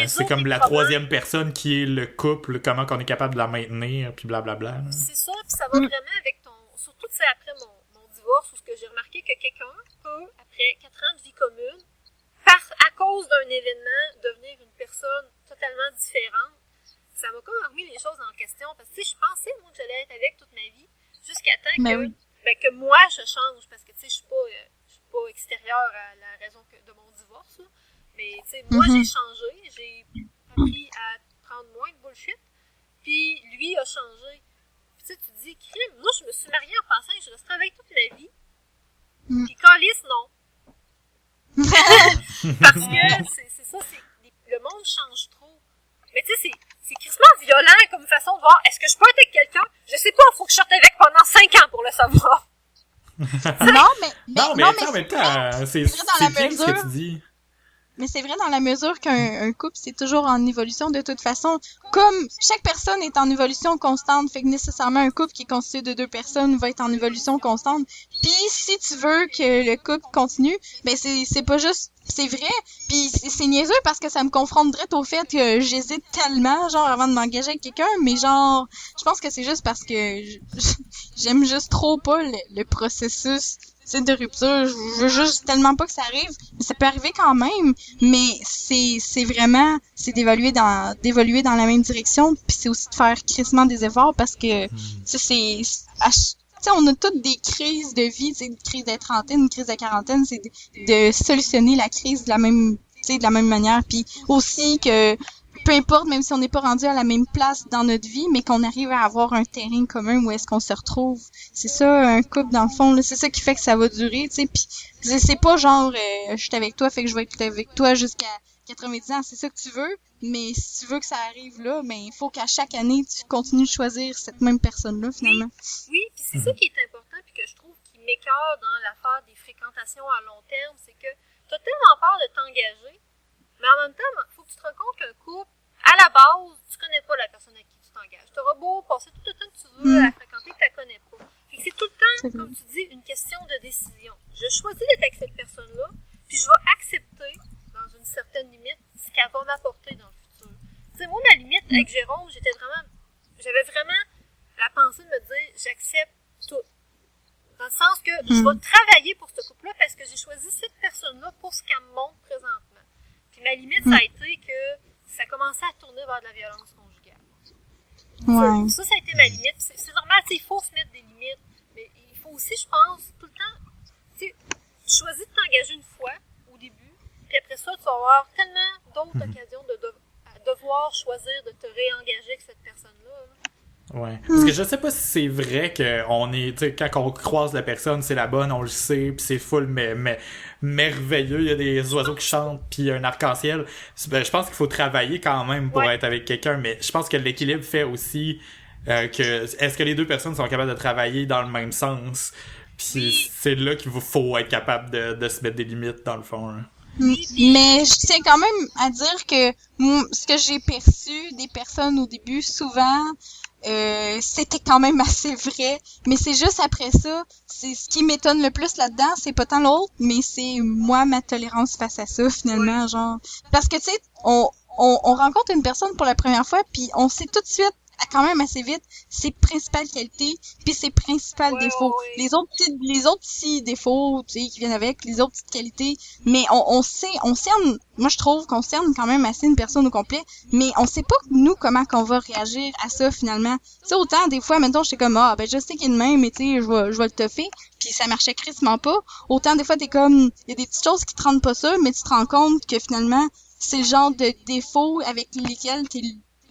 C'est comme la troisième personne qui est le couple, comment qu'on est capable de la maintenir, puis blablabla. C'est ça, puis ça va vraiment avec ton... Surtout, tu sais, après mon divorce, où ce que j'ai remarqué que quelqu'un peut, après 4 ans de vie commune, à cause d'un événement, devenir une personne totalement différente. Ça m'a comme remis les choses en question, parce que, tu sais, je pensais, moi, que j'allais être avec toute ma vie, jusqu'à temps que moi je change parce que tu sais je suis pas extérieure à la raison de mon divorce là. Mais tu sais moi j'ai changé, j'ai appris à prendre moins de bullshit puis lui a changé. Puis tu sais tu te dis crime, moi je me suis mariée en pensant que je resterais avec toute ma vie. Puis calice non. Parce que c'est ça, le monde change trop. Mais tu sais, c'est crissement violent comme façon de voir. Est-ce que je peux être avec quelqu'un? Je sais pas, faut que je sorte avec pendant 5 ans pour le savoir. Non, mais en même temps, c'est bien ce que tu dis. Mais c'est vrai dans la mesure qu'un couple, c'est toujours en évolution de toute façon. Comme chaque personne est en évolution constante, fait que nécessairement un couple qui est constitué de 2 personnes va être en évolution constante. Puis si tu veux que le couple continue, ben c'est pas juste, c'est vrai. Puis c'est niaiseux parce que ça me confronte direct au fait que j'hésite tellement, genre avant de m'engager avec quelqu'un, mais genre, je pense que c'est juste parce que j'aime juste trop pas le processus de rupture. Je veux juste tellement pas que ça arrive. Mais ça peut arriver quand même. Mais c'est vraiment, c'est d'évoluer dans la même direction. Puis c'est aussi de faire crissement des efforts parce que, tu sais, on a toutes des crises de vie, tu sais, une crise de trentaine, une crise de quarantaine, c'est de solutionner la crise de la même manière. Puis aussi que, peu importe, même si on n'est pas rendu à la même place dans notre vie, mais qu'on arrive à avoir un terrain commun où est-ce qu'on se retrouve. C'est ça, un couple, dans le fond, là, c'est ça qui fait que ça va durer, tu sais, puis c'est pas genre, je suis avec toi, fait que je vais être avec toi jusqu'à 90 ans, c'est ça que tu veux, mais si tu veux que ça arrive là, ben, il faut qu'à chaque année, tu continues de choisir cette même personne-là, finalement. Oui, puis c'est ça qui est important, puis que je trouve qui m'écœure dans l'affaire des fréquentations à long terme, c'est que t'as tellement peur de t'engager, mais en même temps, il faut que tu te rends compte qu'un couple, à la base, tu connais pas la personne avec qui tu t'engages. Tu auras beau passer tout le temps que tu veux à fréquenter que tu la connais pas. Fait que c'est tout le temps, comme tu dis, une question de décision. Je choisis d'être avec cette personne-là, puis je vais accepter, dans une certaine limite, ce qu'elle va m'apporter dans le futur. Tu sais, moi, ma limite avec Jérôme, j'avais vraiment la pensée de me dire, j'accepte tout. Dans le sens que je vais travailler pour ce couple-là parce que j'ai choisi cette personne-là pour ce qu'elle me montre présentement. Puis ma limite, ça a été que ça commençait à tourner vers de la violence conjugale. Ouais. Ça a été ma limite. C'est normal, il faut se mettre des limites. Mais il faut aussi, je pense, tout le temps, tu choisis de t'engager une fois, au début, puis après ça, tu vas avoir tellement d'autres occasions de devoir choisir de te réengager avec cette personne-là. Ouais. Parce que je sais pas si c'est vrai qu'on est, tu sais, quand on croise la personne, c'est la bonne, on le sait, pis c'est full, mais merveilleux, il y a des oiseaux qui chantent, pis un arc-en-ciel. Ben, je pense qu'il faut travailler quand même pour être avec quelqu'un, mais je pense que l'équilibre fait aussi est-ce que les 2 personnes sont capables de travailler dans le même sens? Puis c'est là qu'il faut être capable de se mettre des limites, dans le fond. Hein. Mais je tiens quand même à dire que ce que j'ai perçu des personnes au début, souvent, c'était quand même assez vrai, mais c'est juste après ça, c'est ce qui m'étonne le plus là-dedans, c'est pas tant l'autre, mais c'est moi, ma tolérance face à ça, finalement, genre, parce que tu sais, on rencontre une personne pour la première fois, puis on sait tout de suite, quand même assez vite, ses principales qualités, puis ses principales défauts. Les autres petits défauts, tu sais, qui viennent avec, les autres petites qualités, mais on cerne, moi je trouve qu'on cerne quand même assez une personne au complet, mais on sait pas, nous, comment qu'on va réagir à ça, finalement. Tu sais, autant, des fois, maintenant, j'étais comme, ben, je sais qu'il est de même, mais tu sais, je vais le toffer, puis ça marchait crissement pas. Autant, des fois, t'es comme, il y a des petites choses qui te rendent pas ça, mais tu te rends compte que, finalement, c'est le genre de défauts avec lesquels t'es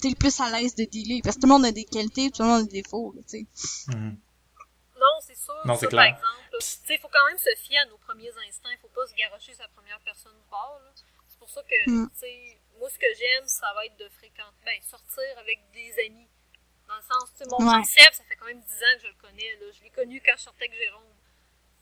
le plus à l'aise de dealer. Parce que tout le monde a des qualités, tout le monde a des défauts, tu sais. Non, c'est sûr. Non, c'est clair. clair. Par exemple, tu sais, il faut quand même se fier à nos premiers instincts. Il faut pas se garrocher sa première personne du bord, là. C'est pour ça que, tu sais, moi, ce que j'aime, ça va être de sortir avec des amis. Dans le sens, tu sais, mon Seb, ça fait quand même 10 ans que je le connais, là. Je l'ai connu quand je sortais avec Jérôme.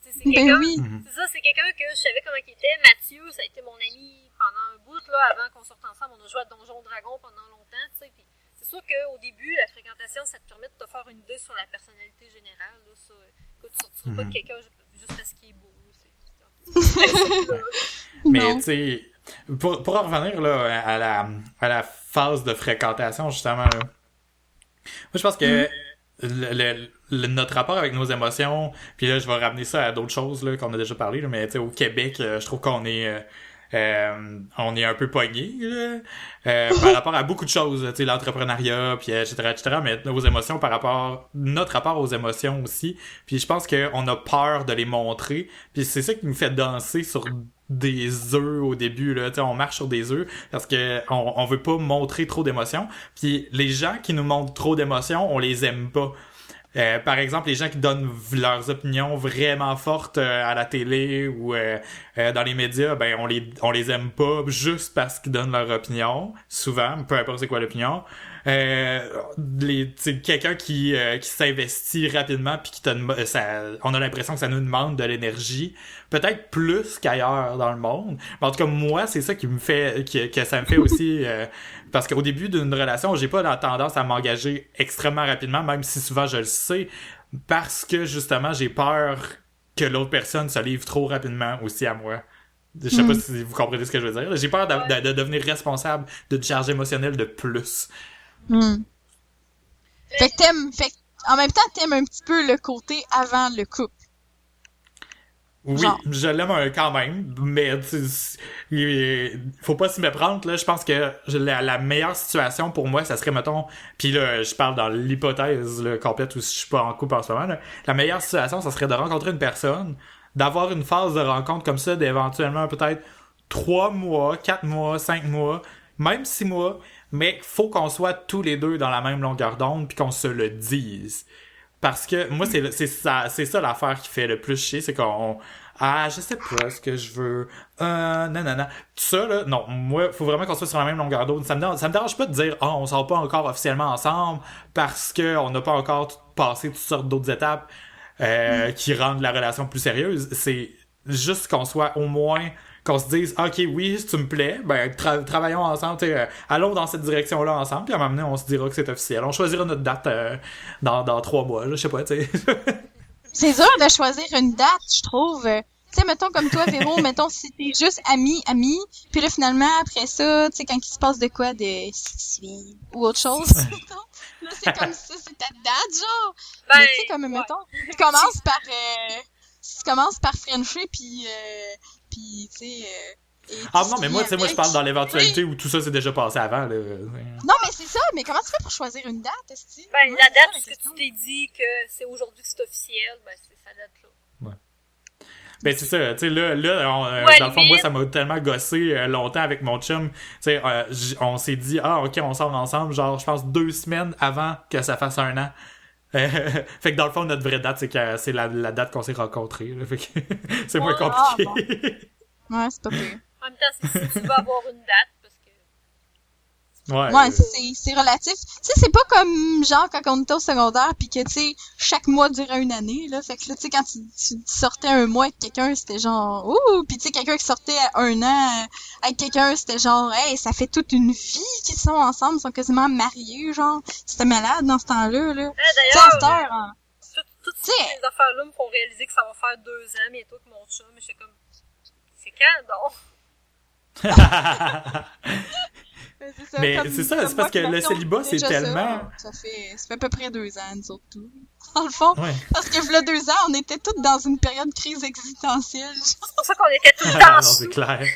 Tu sais, c'est quelqu'un, c'est ça, c'est quelqu'un que je savais comment il était. Mathieu, ça a été mon ami pendant un bout, là, avant qu'on sorte ensemble. On a joué à Donjon Dragon pendant longtemps, tu sais, puis c'est sûr qu'au début, la fréquentation, ça te permet de te faire une idée sur la personnalité générale, là, ça. Écoute, tu sortiras pas de quelqu'un juste parce qu'il est beau, Mais, tu sais, pour en revenir, là, à la phase de fréquentation, justement, là, moi, je pense que notre rapport avec nos émotions, puis là, je vais ramener ça à d'autres choses là qu'on a déjà parlé, là, mais tu sais, au Québec, je trouve qu'on est un peu pogné par rapport à beaucoup de choses, tu sais, l'entrepreneuriat, puis etc., mais nos émotions notre rapport aux émotions aussi, puis je pense qu'on a peur de les montrer, puis c'est ça qui nous fait danser sur des œufs au début, là, tu sais, on marche sur des œufs parce que on veut pas montrer trop d'émotions, puis les gens qui nous montrent trop d'émotions, on les aime pas. Par exemple, les gens qui donnent leurs opinions vraiment fortes à la télé ou dans les médias, ben on les aime pas juste parce qu'ils donnent leur opinion, souvent, peu importe c'est quoi l'opinion. Quelqu'un qui s'investit rapidement puis qui on a l'impression que ça nous demande de l'énergie, peut-être plus qu'ailleurs dans le monde. Mais en tout cas, moi, c'est ça qui me fait que ça me fait aussi parce qu'au début d'une relation, j'ai pas la tendance à m'engager extrêmement rapidement, même si souvent je le sais, parce que justement j'ai peur que l'autre personne se livre trop rapidement aussi à moi. Je sais pas si vous comprenez ce que je veux dire. J'ai peur de devenir responsable d'une charge émotionnelle de plus. Fait que en même temps, t'aimes un petit peu le côté avant le couple. Oui, genre. Je l'aime quand même, mais faut pas s'y méprendre, là. Je pense que la meilleure situation pour moi, ça serait, mettons, pis là, je parle dans l'hypothèse là, complète où je suis pas en couple en ce moment, là. La meilleure situation, ça serait de rencontrer une personne, d'avoir une phase de rencontre comme ça, d'éventuellement peut-être 3 mois, 4 mois, 5 mois, même 6 mois, mais faut qu'on soit tous les deux dans la même longueur d'onde puis qu'on se le dise. Parce que moi, c'est ça l'affaire qui fait le plus chier, c'est qu'on... Ah, je sais pas ce que je veux. Non. Tout ça, là, non. Moi, faut vraiment qu'on soit sur la même longueur d'onde. Ça me dérange pas de dire, on sort pas encore officiellement ensemble parce que on n'a pas encore passé toutes sortes d'autres étapes qui rendent la relation plus sérieuse. C'est juste qu'on soit au moins... qu'on se dise, ok, oui, si tu me plais, ben travaillons ensemble, allons dans cette direction-là ensemble, puis à un moment donné, on se dira que c'est officiel. On choisira notre date dans 3 mois, là, je sais pas, tu sais. C'est dur de choisir une date, je trouve. Tu sais, mettons comme toi, Véro, mettons si t'es juste ami, puis là, finalement, après ça, tu sais, quand il se passe de quoi, de sexuel ou autre chose, là, c'est comme ça, c'est ta date, genre. Ben, mais tu sais, comme, mettons, tu commences par Frencher, puis tu sais... non, mais moi, tu sais, moi, je parle dans l'éventualité où tout ça s'est déjà passé avant, là. Non, mais c'est ça, mais comment tu fais pour choisir une date, est-ce que... Ben, la date, est-ce que tu t'es dit que c'est aujourd'hui que c'est officiel, ben, c'est sa date-là. Ouais. Ben, c'est ça, tu sais, là, dans le fond, moi, ça m'a tellement gossé longtemps avec mon chum, tu sais, on s'est dit, ok, on sort ensemble, genre, je pense 2 semaines avant que ça fasse 1 an. Fait que dans le fond, notre vraie date, c'est la date qu'on s'est rencontrés, là, fait que c'est moins compliqué. Bon. Ouais, c'est pas pire. En même temps, si tu veux avoir une date, parce que... Ouais, c'est relatif. Tu sais, c'est pas comme, genre, quand on était au secondaire, pis que, tu sais, chaque mois durait 1 année, là. Fait que là, tu sais, quand tu sortais 1 mois avec quelqu'un, c'était genre, ouh! Pis tu sais, quelqu'un qui sortait 1 an avec quelqu'un, c'était genre, hey, ça fait toute une vie qu'ils sont ensemble, ils sont quasiment mariés, genre. C'était malade dans ce temps-là, là. D'ailleurs, toutes ces affaires-là me font réaliser que ça va faire 2 ans bientôt que mon chum, mais j'étais comme, c'est quand, donc? Mais c'est ça, c'est parce que le célibat, c'est tellement... Ça fait à peu près 2 ans, nous autres, tout. Dans le fond, ouais. Parce que là 2 ans, on était tous dans une période de crise existentielle. C'est pour ça qu'on était tout le temps non, sous. c'est clair.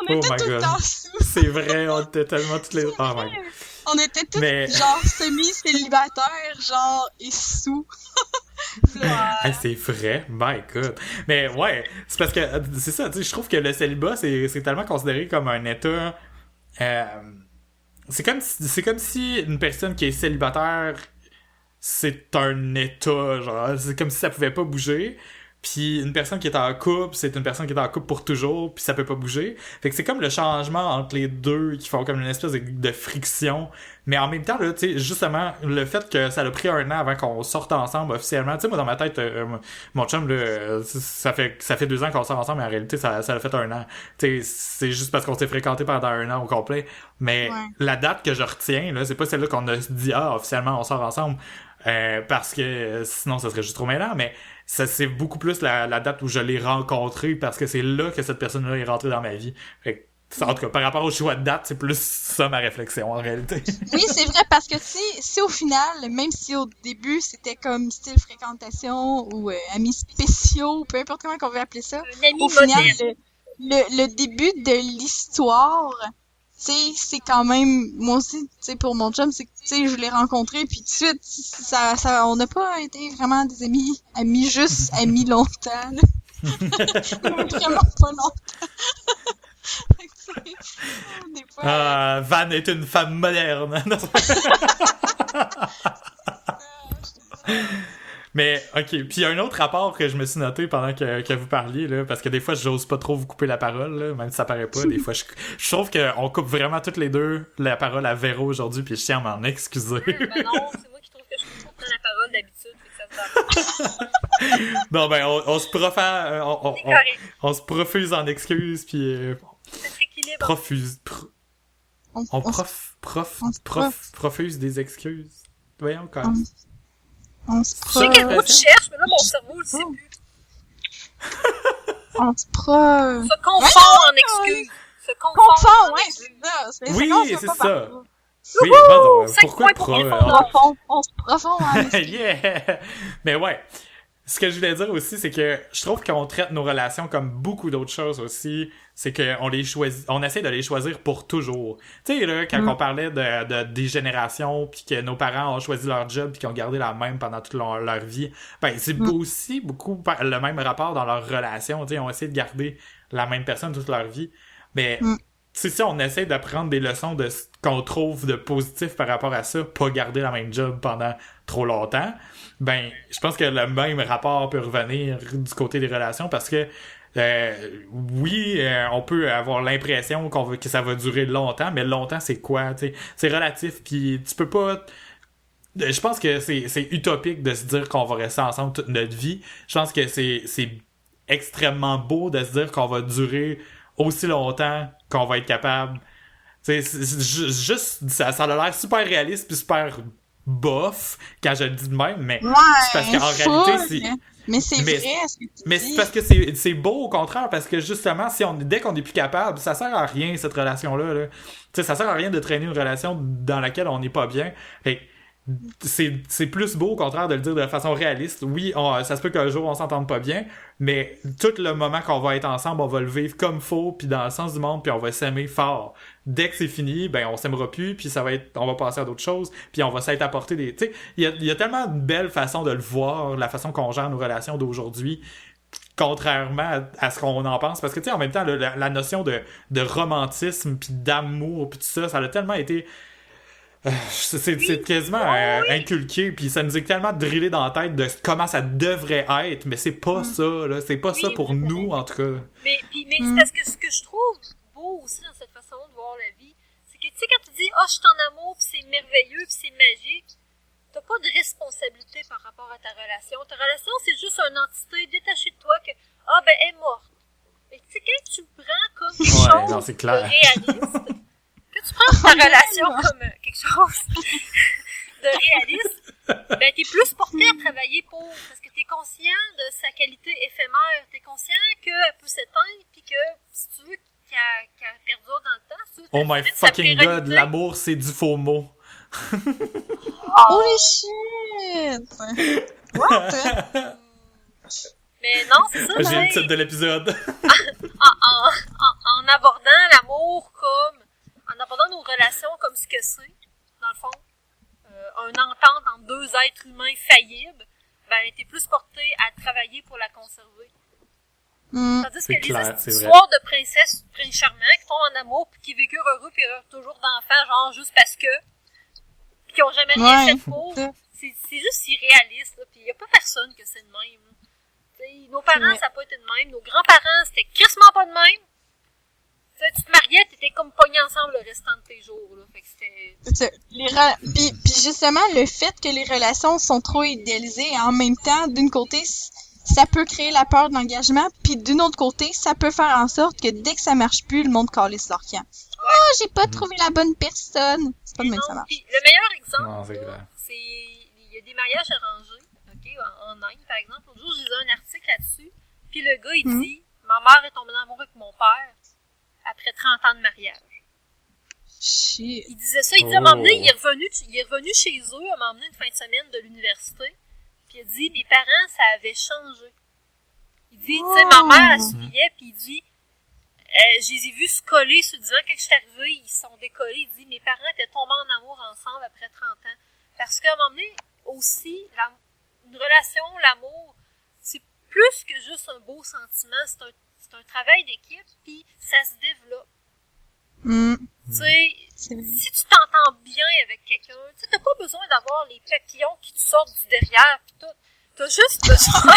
On était tout le temps sous. C'est vrai, on était tellement toutes les... Oh my God. On était tous, genre, semi-célibataires, genre, et sous. Hey, c'est vrai, my God. Mais ouais, c'est parce que, c'est ça, tu sais, je trouve que le célibat, c'est tellement considéré comme un état... c'est comme si une personne qui est célibataire, c'est un état, genre, c'est comme si ça pouvait pas bouger. Puis une personne qui est en couple, c'est une personne qui est en couple pour toujours, puis ça peut pas bouger. Fait que c'est comme le changement entre les deux qui font comme une espèce de friction. Mais en même temps, là, tu sais, justement, le fait que ça a pris 1 an avant qu'on sorte ensemble officiellement, tu sais, moi, dans ma tête, mon chum, là, ça fait 2 ans qu'on sort ensemble, mais en réalité, ça a fait 1 an. Tu sais, c'est juste parce qu'on s'est fréquenté pendant 1 an au complet. Mais la date que je retiens, là, c'est pas celle-là qu'on a dit, officiellement, on sort ensemble. Parce que sinon, ça serait juste trop mêlant, mais ça, c'est beaucoup plus la date où je l'ai rencontré parce que c'est là que cette personne-là est rentrée dans ma vie. Fait que, en tout cas, par rapport au choix de date, c'est plus ça ma réflexion en réalité. Oui, c'est vrai, parce que si au final, même si au début c'était comme style fréquentation ou amis spéciaux, peu importe comment on veut appeler ça, au final, le début de l'histoire, tu sais, c'est quand même, moi aussi, tu sais, pour mon chum, c'est que, tu sais, je l'ai rencontré, puis tout de suite, on n'a pas été vraiment des amis juste amis longtemps, là. Vraiment pas longtemps. Des fois, Van est une femme moderne. Mais, ok. Puis il y a un autre rapport que je me suis noté pendant que vous parliez, là, parce que des fois, j'ose pas trop vous couper la parole, là, même si ça paraît pas. Des fois, je trouve qu'on coupe vraiment toutes les deux la parole à Véro aujourd'hui, puis je tiens à m'en excuser. Ben non, c'est moi qui trouve que je coupe tout le temps la parole d'habitude, fait que ça me va. Non, ben, on se profère, C'est correct. on se profuse en excuses, puis C'est équilibre. profuse des excuses. Voyons, quand même. On se Je sais quel mot tu cherches, mais là, mon cerveau le sait plus. On se pro... Se confond en excuses. Se confond Confond, en ouais, excuses. c'est ça. Oui, qu'on se fait c'est pas ça. parler. Oui, pardon, 5 pourquoi points pour pro? Profond. On se profond, hein. Yeah! Mais ouais, ce que je voulais dire aussi, c'est que je trouve qu'on traite nos relations comme beaucoup d'autres choses aussi. C'est qu'on les choisit, on essaie de les choisir pour toujours. Tu sais, là, quand on parlait des générations, puis que nos parents ont choisi leur job, puis qu'ils ont gardé la même pendant toute leur vie, ben, c'est aussi beaucoup le même rapport dans leur relation. Tu sais, ils ont essayé de garder la même personne toute leur vie. Mais, c'est ça, on essaie d'apprendre des leçons de ce qu'on trouve de positif par rapport à ça, pas garder la même job pendant trop longtemps. Ben, je pense que le même rapport peut revenir du côté des relations parce que oui, on peut avoir l'impression que ça va durer longtemps, mais longtemps c'est quoi, tu sais? C'est relatif, puis tu peux pas. Je pense que c'est utopique de se dire qu'on va rester ensemble toute notre vie. Je pense que c'est extrêmement beau de se dire qu'on va durer aussi longtemps qu'on va être capable. Tu sais, juste ça a l'air super réaliste puis super bof quand je le dis de même, mais Ouais, c'est parce qu'en réalité c'est. Mais c'est Mais- vrai, ce que tu Mais dis. c'est parce que c'est beau au contraire, parce que justement, dès qu'on est plus capable, ça sert à rien cette relation-là. Là. Tu sais, ça sert à rien de traîner une relation dans laquelle on n'est pas bien. Fait que c'est plus beau au contraire de le dire de façon réaliste. Oui, ça se peut qu'un jour on s'entende pas bien, mais tout le moment qu'on va être ensemble, on va le vivre comme faut, puis dans le sens du monde, puis on va s'aimer fort. Dès que c'est fini, ben on s'aimera plus, puis on va passer à d'autres choses, puis on va s'être apporté des. Tu sais, il y a tellement de belles façons de le voir, la façon qu'on gère nos relations d'aujourd'hui. Contrairement à ce qu'on en pense, parce que tu sais en même temps la notion de romantisme puis d'amour puis tout ça, ça a tellement été c'est quasiment inculqué, puis ça nous est tellement drillé dans la tête de comment ça devrait être, mais c'est pas ça, là. C'est pas ça pour nous, en tout cas. Mais c'est parce que ce que je trouve beau aussi dans cette façon de voir la vie, c'est que, tu sais, quand tu dis « Ah, je suis en amour, pis c'est merveilleux, pis c'est magique », t'as pas de responsabilité par rapport à ta relation. Ta relation, c'est juste une entité détachée de toi que « Ah, ben, elle est morte ». Mais tu sais, quand tu le prends comme quelque chose non, c'est clair. de réaliste, quand tu prends ta relation comme quelque chose de réaliste, ben t'es plus porté à travailler pour, parce que t'es conscient de sa qualité éphémère, t'es conscient qu'elle peut s'éteindre, puis que si tu veux qu'elle perdure dans le temps, si tu veux Oh my t'assurer de sa fucking god, pérennité. l'amour c'est du faux mot. Holy shit! What? Mais non, c'est ça, J'ai le mais titre de l'épisode. en abordant l'amour comme, en abordant nos relations comme ce que c'est, dans le fond, une entente entre deux êtres humains faillibles, ben t'es plus porté à travailler pour la conserver. Tandis C'est que clair, les c'est vrai. histoires de princesses, princes charmants qui tombent en amour puis qui vécurent heureux puis toujours d'enfants, genre juste parce que, puis qui ont jamais rien fait pour, c'est juste irréaliste, là, puis y a pas personne que c'est de même. T'sais, nos parents, ça a pas été de même, nos grands-parents, c'était crissement pas de même. T'sais, tu te mariais, t'étais comme pognés ensemble le restant de tes jours, là, fait que c'était... Puis justement, le fait que les relations sont trop idéalisées, en même temps, d'une côté, ça peut créer la peur d'engagement, puis d'une autre côté, ça peut faire en sorte que dès que ça marche plus, le monde calisse leur camp. Oh, j'ai pas trouvé la bonne personne. C'est pas de même que ça marche. Puis le meilleur exemple, Non, c'est là, clair. c'est il y a des mariages arrangés, ok, en Inde par exemple. L'autre jour, j'ai lu un article là-dessus, puis le gars il dit ma mère est tombée en amour avec mon père après 30 ans de mariage. Shit. Il disait ça, il dit à un moment donné, il est revenu chez eux à un moment donné une fin de semaine de l'université, puis il a dit mes parents ça avait changé. Il dit tu sais ma mère elle souriait, puis il dit je les ai vus se coller sur le divan quand je suis arrivée, ils se sont décollés. Il dit mes parents étaient tombés en amour ensemble après 30 ans. Parce qu'à un moment donné, aussi, une relation, l'amour, c'est plus que juste un beau sentiment, c'est un travail d'équipe, puis ça se développe. Tu sais, C'est vrai. si tu t'entends bien avec quelqu'un, tu sais, t'as pas besoin d'avoir les papillons qui te sortent du derrière pis tout. T'as juste besoin...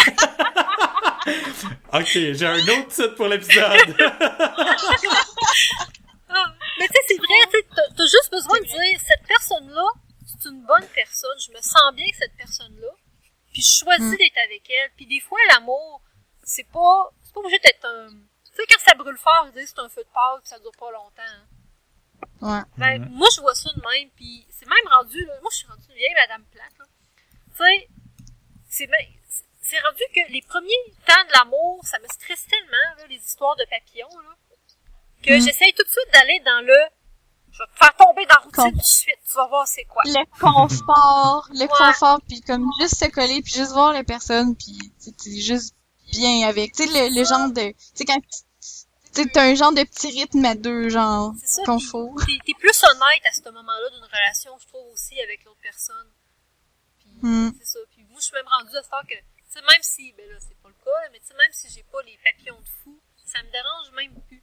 Ok, j'ai un autre titre pour l'épisode. Ah, mais tu sais, c'est vrai, tu sais, t'as juste besoin de dire, cette personne-là, c'est une bonne personne, je me sens bien avec cette personne-là, puis je choisis d'être avec elle. Puis des fois, l'amour, c'est pas obligé d'être un... Tu sais, quand ça brûle fort, ils disent c'est un feu de pâle, puis ça dure pas longtemps. Hein. Ouais. Ben, moi, je vois ça de même, puis c'est même rendu, là, moi, je suis rendue une vieille madame plate, là. Tu sais, c'est rendu que les premiers temps de l'amour, ça me stresse tellement, là, les histoires de papillons, là, que j'essaye tout de suite d'aller dans le... Je vais te faire tomber dans la routine tout de suite, tu vas voir c'est quoi. Le confort, puis comme juste se coller, puis juste voir les personnes, puis t'es juste bien avec. Tu sais, le genre de... Tu sais, quand t'as un genre de petit rythme à deux, genre, C'est ça, confort. t'es plus honnête à ce moment-là d'une relation, je trouve, aussi, avec l'autre personne. Puis, c'est ça. Puis moi, je suis même rendue à ce temps que, tu sais, même si, ben là, c'est pas le cas, là, mais tu sais, même si j'ai pas les papillons de fou, ça me dérange même plus.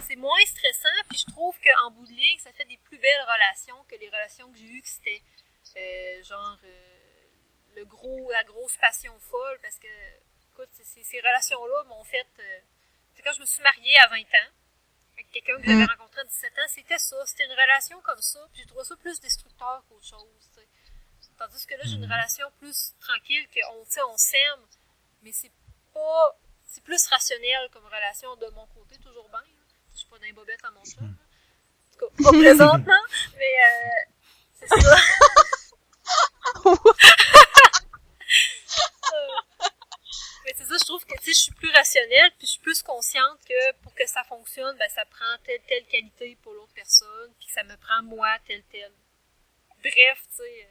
C'est moins stressant, puis je trouve qu'en bout de ligne, ça fait des plus belles relations que les relations que j'ai eues, que c'était la grosse passion folle, parce que, écoute, ces relations-là m'ont fait... c'est quand je me suis mariée à 20 ans, avec quelqu'un que j'avais rencontré à 17 ans, c'était ça, c'était une relation comme ça, puis j'ai trouvé ça plus destructeur qu'autre chose, tu sais. Tandis que là, j'ai une relation plus tranquille, qu'on s'aime, mais c'est plus rationnel comme relation de mon côté, toujours bien. Je suis pas dans les bobettes à mon chum. En tout cas, pas présentement, mais c'est ça. Mais c'est ça, je trouve que je suis plus rationnelle, puis je suis plus consciente que pour que ça fonctionne, ben ça prend telle qualité pour l'autre personne, puis que ça me prend moi telle. Bref, tu sais.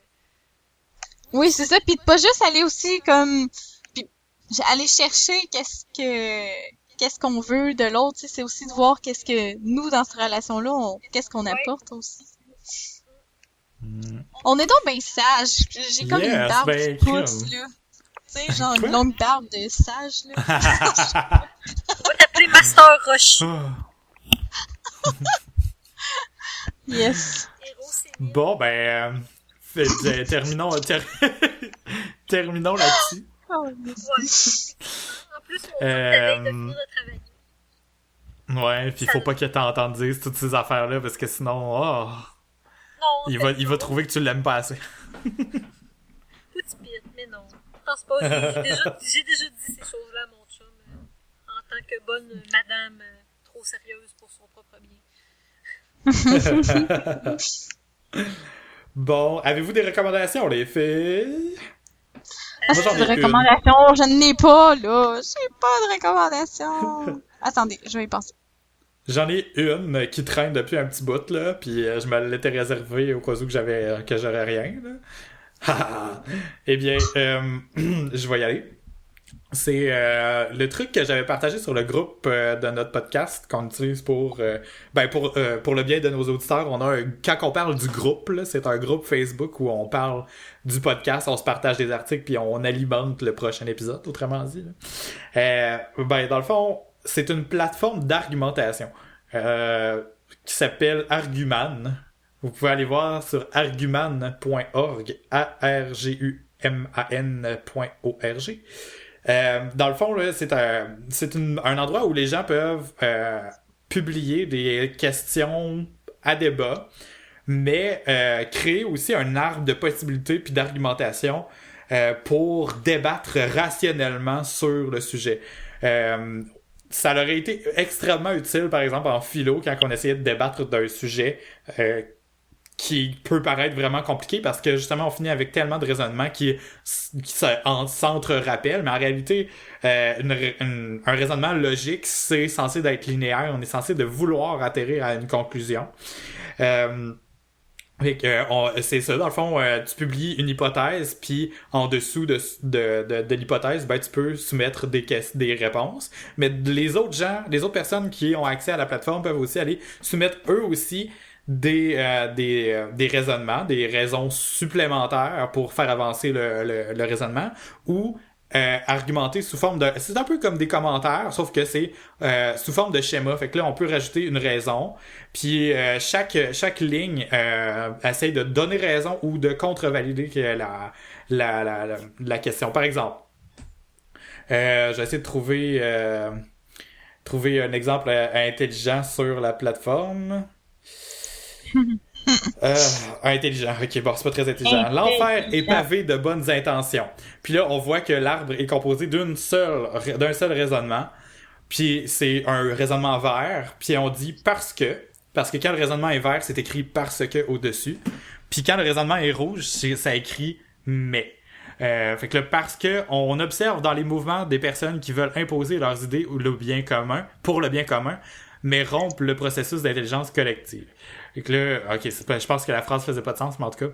Oui, c'est ça, puis de pas juste aller aussi comme... Puis aller chercher qu'est-ce qu'on veut de l'autre, tu sais, c'est aussi de voir qu'est-ce que nous, dans cette relation-là, qu'est-ce qu'on apporte aussi. On est donc bien sages. J'ai comme une barbe qui pousse, là. Tu sais, genre une longue barbe de sage, là. On va t'appeler Master Roche. Yes. Bon, ben... terminons là-dessus. Oh, en plus, on t'avait de finir de travailler. Ouais, pis faut pas que t'entendes dire toutes ces affaires-là, parce que sinon, Non, il va trouver que tu l'aimes pas assez. Petit pire, mais non. Je pense pas. J'ai déjà dit ces choses-là à mon chum, en tant que bonne madame trop sérieuse pour son propre bien. Bon, avez-vous des recommandations, les filles? Moi, j'en ai des recommandations, je n'en ai pas, là. J'ai pas de recommandations. Attendez, je vais y penser. J'en ai une qui traîne depuis un petit bout, là, puis je me l'étais réservée au cas où que j'aurais rien, là. Eh bien, je vais y aller. C'est le truc que j'avais partagé sur le groupe de notre podcast qu'on utilise pour le bien de nos auditeurs. Quand on parle du groupe, là, c'est un groupe Facebook où on parle du podcast, on se partage des articles puis on alimente le prochain épisode, autrement dit. Dans le fond, c'est une plateforme d'argumentation qui s'appelle Arguman. Vous pouvez aller voir sur arguman.org, arguman.org. Dans le fond, là, c'est un endroit où les gens peuvent publier des questions à débat, mais créer aussi un arbre de possibilités puis d'argumentation pour débattre rationnellement sur le sujet. Ça leur aurait été extrêmement utile, par exemple, en philo, quand on essayait de débattre d'un sujet qui peut paraître vraiment compliqué parce que justement on finit avec tellement de raisonnements qui s'entre-rappellent, mais en réalité un raisonnement logique, c'est censé d'être linéaire, on est censé de vouloir atterrir à une conclusion. C'est ça, dans le fond, tu publies une hypothèse, puis en dessous de l'hypothèse, ben tu peux soumettre des réponses. Mais les autres personnes qui ont accès à la plateforme peuvent aussi aller soumettre eux aussi des raisonnements, des raisons supplémentaires pour faire avancer le raisonnement, ou argumenté sous forme de... C'est un peu comme des commentaires, sauf que c'est sous forme de schéma. Fait que là, on peut rajouter une raison. Puis chaque ligne essaye de donner raison ou de contrevalider la question. Par exemple, je vais essayer de trouver un exemple intelligent sur la plateforme. Intelligent. Ok, bon, c'est pas très intelligent. L'enfer est pavé de bonnes intentions. Puis là, on voit que l'arbre est composé d'un seul raisonnement. Puis c'est un raisonnement vert. Puis on dit parce que quand le raisonnement est vert, c'est écrit parce que au-dessus. Puis quand le raisonnement est rouge, ça écrit mais. Fait que là, parce que on observe dans les mouvements des personnes qui veulent imposer leurs idées ou le bien commun, pour le bien commun, mais rompent le processus d'intelligence collective. Fait que là, ok, je pense que la phrase faisait pas de sens, mais en tout cas.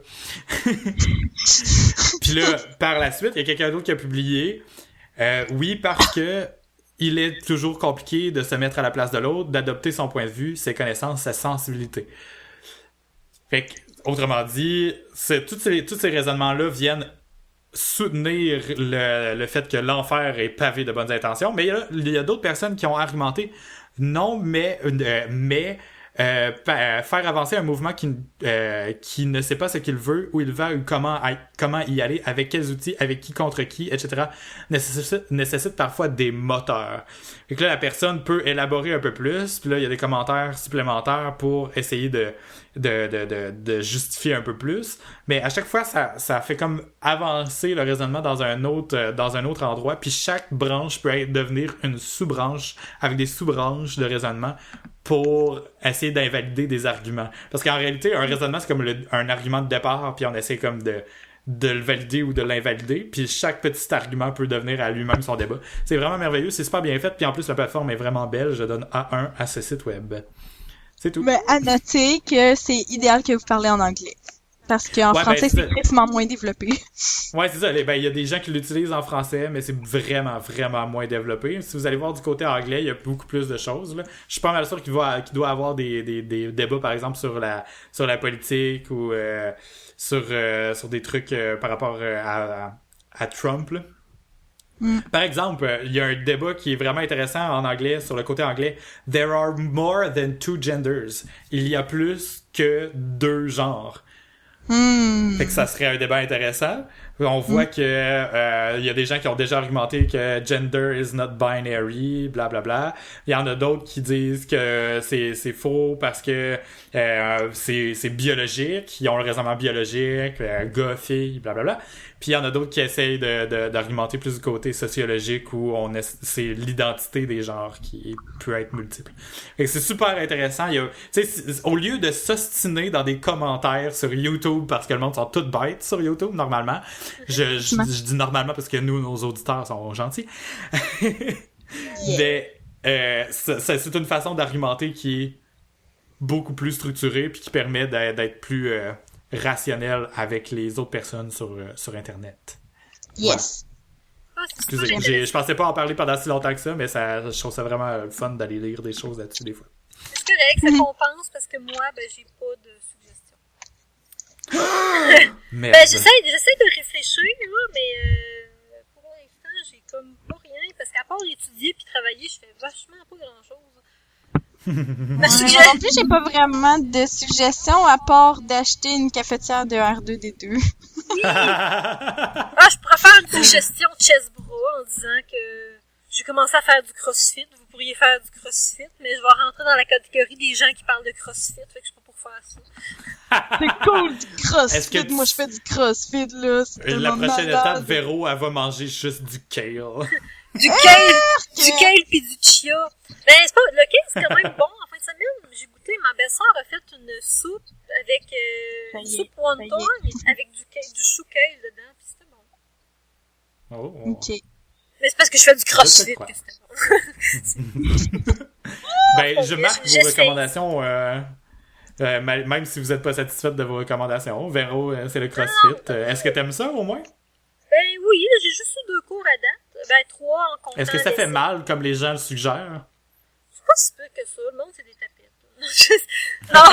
Puis là, par la suite, il y a quelqu'un d'autre qui a publié oui, parce que il est toujours compliqué de se mettre à la place de l'autre, d'adopter son point de vue, ses connaissances, sa sensibilité. Fait que, autrement dit, tous ces raisonnements-là viennent soutenir le fait que l'enfer est pavé de bonnes intentions, mais il y a d'autres personnes qui ont argumenté non, mais faire avancer un mouvement qui ne sait pas ce qu'il veut, où il va, ou comment y aller, avec quels outils, avec qui, contre qui, etc., nécessite parfois des moteurs. Et que là, la personne peut élaborer un peu plus, puis là, il y a des commentaires supplémentaires pour essayer de justifier un peu plus. Mais à chaque fois, ça fait comme avancer le raisonnement dans un autre endroit, puis chaque branche peut devenir une sous-branche avec des sous-branches de raisonnement pour essayer d'invalider des arguments. Parce qu'en réalité, un raisonnement, c'est comme un argument de départ, puis on essaie comme de le valider ou de l'invalider, puis chaque petit argument peut devenir à lui-même son débat. C'est vraiment merveilleux, c'est super bien fait, puis en plus, la plateforme est vraiment belle. Je donne A1 à ce site web. C'est tout. Mais à noter que c'est idéal que vous parlez en anglais. Parce qu'en français, c'est tristement moins développé. Ouais, c'est ça. Il y a des gens qui l'utilisent en français, mais c'est vraiment, vraiment moins développé. Si vous allez voir du côté anglais, il y a beaucoup plus de choses, là. Je suis pas mal sûr qu'il doit avoir des débats, par exemple, sur la politique ou sur des trucs par rapport à Trump, là. Par exemple, il y a un débat qui est vraiment intéressant en anglais, sur le côté anglais. There are more than two genders. Il y a plus que deux genres. Fait que ça serait un débat intéressant. On voit que il y a des gens qui ont déjà argumenté que gender is not binary, blablabla. Il y en a d'autres qui disent que c'est faux parce que c'est biologique. Ils ont le raisonnement biologique, gars, fille, blablabla. Puis il y en a d'autres qui essayent d'argumenter plus du côté sociologique où c'est l'identité des genres qui peut être multiple. Et c'est super intéressant. Au lieu de s'ostiner dans des commentaires sur YouTube parce que le monde sont tous bêtes sur YouTube normalement, je dis normalement parce que nos auditeurs sont gentils. Mais c'est une façon d'argumenter qui est beaucoup plus structurée puis qui permet d'être plus rationnel avec les autres personnes sur Internet. Yes. Voilà. Excusez, je pensais pas en parler pendant si longtemps que ça, mais je trouve ça vraiment fun d'aller lire des choses là-dessus des fois. C'est correct, ça compense parce que moi, j'ai pas de suggestions. Merde. J'essaie de réfléchir, là, mais pour l'instant, j'ai comme pas rien, parce qu'à part étudier puis travailler, je fais vachement pas grand-chose. Moi non plus, j'ai pas vraiment de suggestions à part d'acheter une cafetière de R2D2. Oui. Je pourrais faire une suggestion de Chessbra en disant que j'ai commencé à faire du crossfit. Vous pourriez faire du crossfit, mais je vais rentrer dans la catégorie des gens qui parlent de crossfit, fait que je suis pas pour faire ça. C'est cool du crossfit. Moi, je fais du crossfit, là. La prochaine étape, Véro, elle va manger juste du kale. Du kale pis du chia. Ben, c'est pas, le kale, c'est quand même bon. En fin de semaine, j'ai goûté, ma belle-sœur a fait une soupe avec, une soupe wonton, avec du chou kale dedans, pis c'était bon. Oh. Ok. Mais c'est parce que je fais du crossfit que c'était bon. Ben, je marque vos recommandations, même si vous êtes pas satisfaite de vos recommandations. Véro, c'est le crossfit. Est-ce que t'aimes ça, au moins? Ben oui, j'ai juste eu 2 cours à date. Ben 3 en comptant. Est-ce que ça fait mal, comme les gens le suggèrent? C'est pas si peu que ça. Le monde, c'est des tapettes. Non,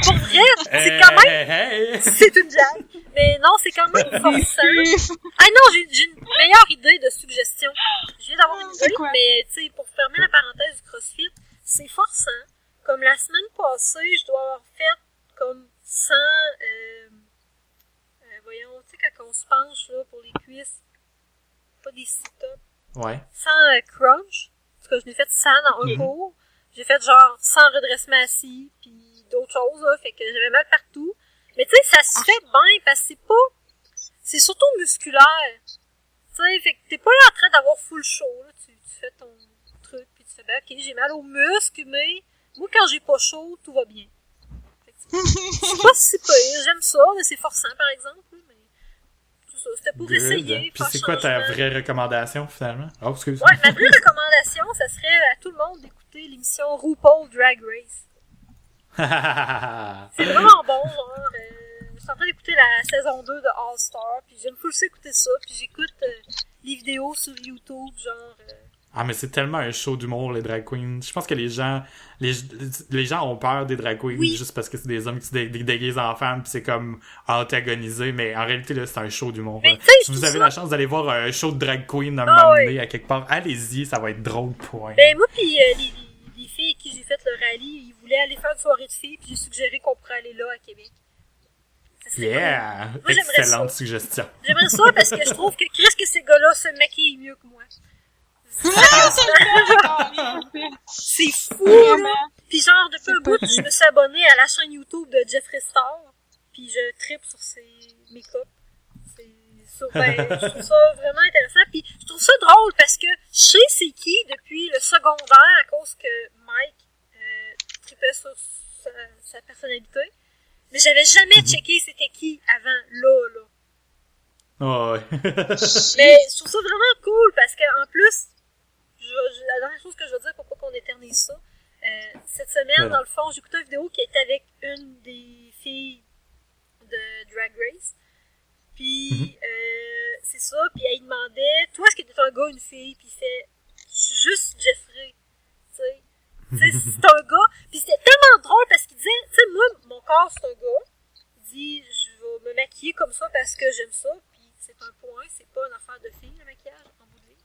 pour vrai, c'est quand même... C'est une blague. Mais non, c'est quand même forçant. Ah non, j'ai une meilleure idée de suggestion. Je viens d'avoir une idée, mais tu sais, pour fermer la parenthèse du CrossFit, c'est forçant. Comme la semaine passée, je dois avoir fait comme 100... voyons, tu sais, quand on se penche là, pour les cuisses, pas des sit-ups. Ouais. 100 crunch. En tout cas, je l'ai fait 100 dans un cours. J'ai fait genre 100 redressements assis, puis d'autres choses, là, fait que j'avais mal partout. Mais tu sais, ça se fait bien, parce que c'est surtout musculaire. Tu sais, fait que t'es pas là en train d'avoir full chaud, là. Tu fais ton truc, puis tu fais, ben, ok, j'ai mal aux muscles, mais moi, quand j'ai pas chaud, tout va bien. C'est pas si pire, j'aime ça, mais c'est forçant, par exemple, mais tout ça, c'était pour essayer. Puis c'est quoi ta vraie recommandation, finalement? Oh, excuse. Ouais, ma vraie recommandation, ça serait à tout le monde d'écouter l'émission RuPaul Drag Race. C'est vraiment bon, genre, je suis en train d'écouter la saison 2 de All Star, puis j'aime plus écouter ça, puis j'écoute les vidéos sur YouTube, genre... Ah, mais c'est tellement un show d'humour, les drag queens. Je pense que les gens ont peur des drag queens juste parce que c'est des hommes qui se déguisent en femmes pis c'est comme antagonisé, mais en réalité, là, c'est un show d'humour. Si vous avez la chance d'aller voir un show de drag queen à un moment donné, à quelque part, allez-y, ça va être drôle, point. Ben, moi pis les filles avec qui j'ai fait le rallye, ils voulaient aller faire une soirée de filles pis j'ai suggéré qu'on pourrait aller là, à Québec. Yeah! Moi, excellente suggestion. J'aimerais ça parce que je trouve que Chris, que ces gars-là se maquillent mieux que moi. C'est fou, là! Pis genre, depuis un bout, je me suis abonnée à la chaîne YouTube de Jeffree Star, pis je trippe sur ses make-up. Je trouve ça vraiment intéressant, pis je trouve ça drôle parce que je sais c'est qui depuis le secondaire à cause que Mike trippait sur sa personnalité, mais j'avais jamais checké c'était qui avant là. Oh, ouais. Mais je trouve ça vraiment cool parce que en plus, la dernière chose que je veux dire pour pas qu'on éternise ça, cette semaine, dans le fond, j'ai écouté une vidéo qui était avec une des filles de Drag Race. Puis, c'est ça, puis elle demandait, toi, est-ce que t'es un gars ou une fille? Puis il fait, je suis juste Jeffrey, tu sais. C'est un gars. Puis c'était tellement drôle parce qu'il disait, tu sais, moi, mon corps, c'est un gars. Il dit, je vais me maquiller comme ça parce que j'aime ça. Puis c'est un point, c'est pas une affaire de fille, le maquillage, en bout de ligne.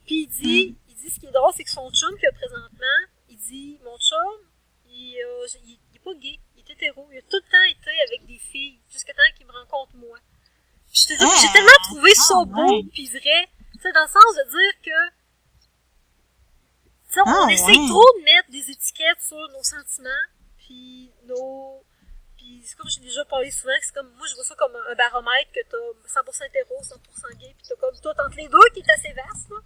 Puis il dit, ce qui est drôle, c'est que son chum qu'il a présentement, il dit, mon chum, il est pas gay, il est hétéro. Il a tout le temps été avec des filles, jusqu'à temps qu'il me rencontre moi. Puis je te dis, j'ai tellement trouvé ça beau pis vrai, tu sais, dans le sens de dire que, tu sais, on essaie trop de mettre des étiquettes sur nos sentiments, puis c'est comme j'ai déjà parlé souvent, c'est comme, moi je vois ça comme un baromètre que t'as 100% hétéro, 100% gay, pis t'as comme tout entre les deux qui est assez vaste, là.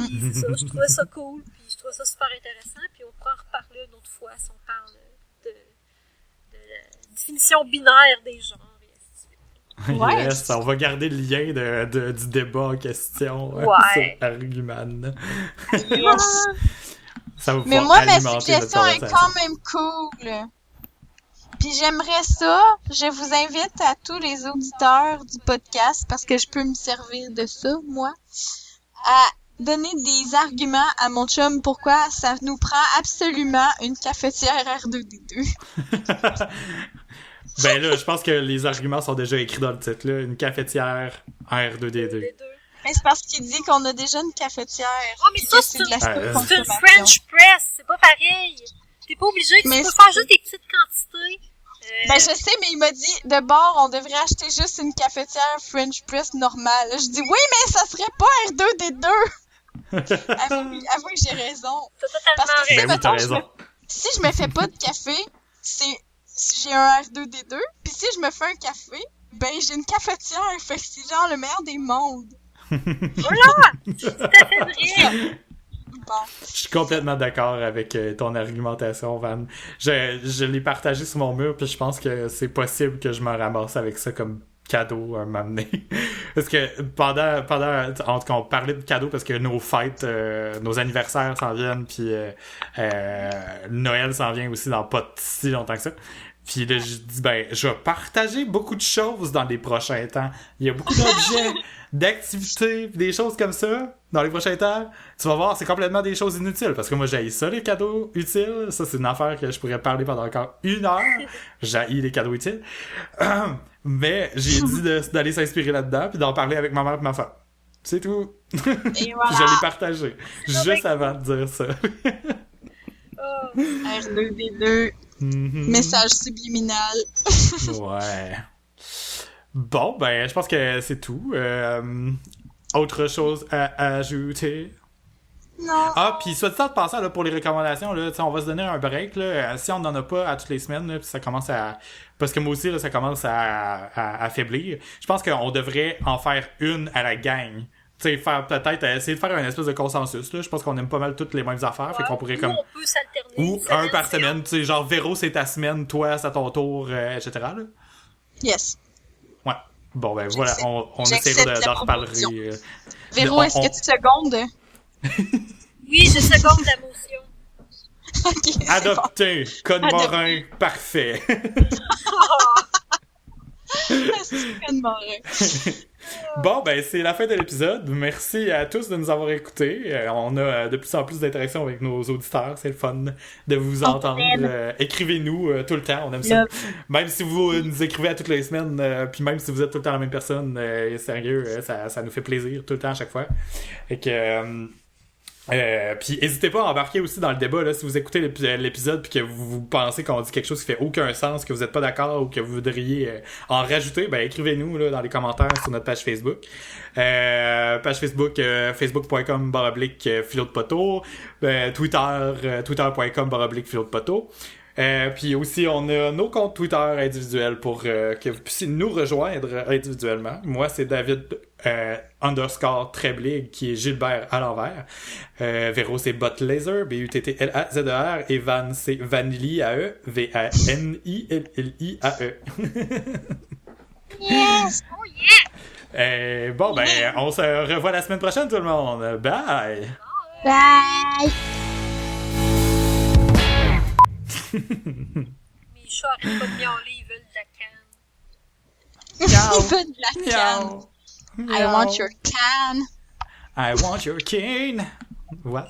Pis c'est ça, je trouvais ça cool, pis je trouvais ça super intéressant, pis on pourra en reparler une autre fois si on parle de la définition binaire des genres. Ouais. Yes, on va garder le lien du débat en question sur Arguman. Yes. Ça va mais moi, ma suggestion est quand même cool. Puis j'aimerais ça, je vous invite à tous les auditeurs du podcast, parce que je peux me servir de ça, moi, à donner des arguments à mon chum pourquoi ça nous prend absolument une cafetière R2D2. Ben là, je pense que les arguments sont déjà écrits dans le titre, là. Une cafetière R2D2. Mais c'est parce qu'il dit qu'on a déjà une cafetière. Oh, mais ça, c'est une French press, c'est pas pareil. T'es pas obligé, tu peux faire juste des petites quantités. Ben, je sais, mais il m'a dit, de bord, on devrait acheter juste une cafetière French press normale. Je dis, oui, mais ça serait pas R2D2. Avoue que j'ai raison. T'as totalement raison. Ben oui, t'as raison. Si je me fais pas de café, j'ai un R2D2, puis si je me fais un café, ben j'ai une cafetière, fait que c'est genre le meilleur des mondes. Voilà! C'est tout à fait vrai! Bon. Je suis complètement d'accord avec ton argumentation, Van. Je l'ai partagé sur mon mur, puis je pense que c'est possible que je me ramasse avec ça comme cadeau un moment donné. Parce que pendant en tout cas, on parlait de cadeaux parce que nos fêtes, nos anniversaires s'en viennent, puis Noël s'en vient aussi dans pas si longtemps que ça. Puis là, je dis, ben, je vais partager beaucoup de choses dans les prochains temps. Il y a beaucoup d'objets, d'activités, des choses comme ça dans les prochains temps. Tu vas voir, c'est complètement des choses inutiles. Parce que moi, j'haïs ça, les cadeaux utiles. Ça, c'est une affaire que je pourrais parler pendant encore 1 heure. J'haïs les cadeaux utiles. Mais j'ai dit d'aller s'inspirer là-dedans puis d'en parler avec ma mère et ma femme. C'est tout. Et voilà. Je l'ai partagé. Juste avant de dire ça. R2D2. Message subliminal. Ouais. Bon, ben, je pense que c'est tout. Autre chose à ajouter? Non. Ah, puis soit dit en passant, là, pour les recommandations, là, on va se donner un break. Là, si on n'en a pas à toutes les semaines, là, puis ça commence à... Parce que moi aussi, là, ça commence à affaiblir. Je pense qu'on devrait en faire une à la gang. Tu sais, faire peut-être essayer de faire un espèce de consensus. Là. Je pense qu'on aime pas mal toutes les mêmes affaires. Fait qu'on pourrait comme... on peut s'alterner. Ou un par semaine. Tu sais, genre Véro, c'est ta semaine, toi, c'est à ton tour, etc. Là. Yes. Ouais. Bon, ben voilà, on essaiera d'en reparler. Véro, est-ce que tu secondes? Oui, je seconde la motion. Ok, c'est Adopté. bon. Code Morin, parfait. C'est Code Morin. Bon, ben c'est la fin de l'épisode. Merci à tous de nous avoir écoutés. On a de plus en plus d'interactions avec nos auditeurs. C'est le fun de vous entendre. Écrivez-nous tout le temps, on aime ça. Même si vous nous écrivez à toutes les semaines, puis même si vous êtes tout le temps la même personne, sérieux, ça nous fait plaisir tout le temps à chaque fois. Et que... puis n'hésitez pas à embarquer aussi dans le débat là, si vous écoutez l'épisode puis que vous pensez qu'on dit quelque chose qui fait aucun sens, que vous êtes pas d'accord ou que vous voudriez en rajouter, ben écrivez-nous là, dans les commentaires sur notre page Facebook. Page Facebook, facebook.com/philo de poteau, twitter.com/philo de poteau. Puis aussi, on a nos comptes Twitter individuels pour que vous puissiez nous rejoindre individuellement. Moi, c'est David _Treblig qui est Gilbert à l'envers. Véro, c'est Butlaser, BUTTLAZER. Et Van, c'est Vanilliae, VANILLIAE. Yes! Oh yeah! Bon, ben, on se revoit la semaine prochaine, tout le monde. Bye! Bye! Mes chats arrêtent pas de miauler, ils veulent de la canne. Il veut de la canne. Meow. I want your can. I want your cane. What?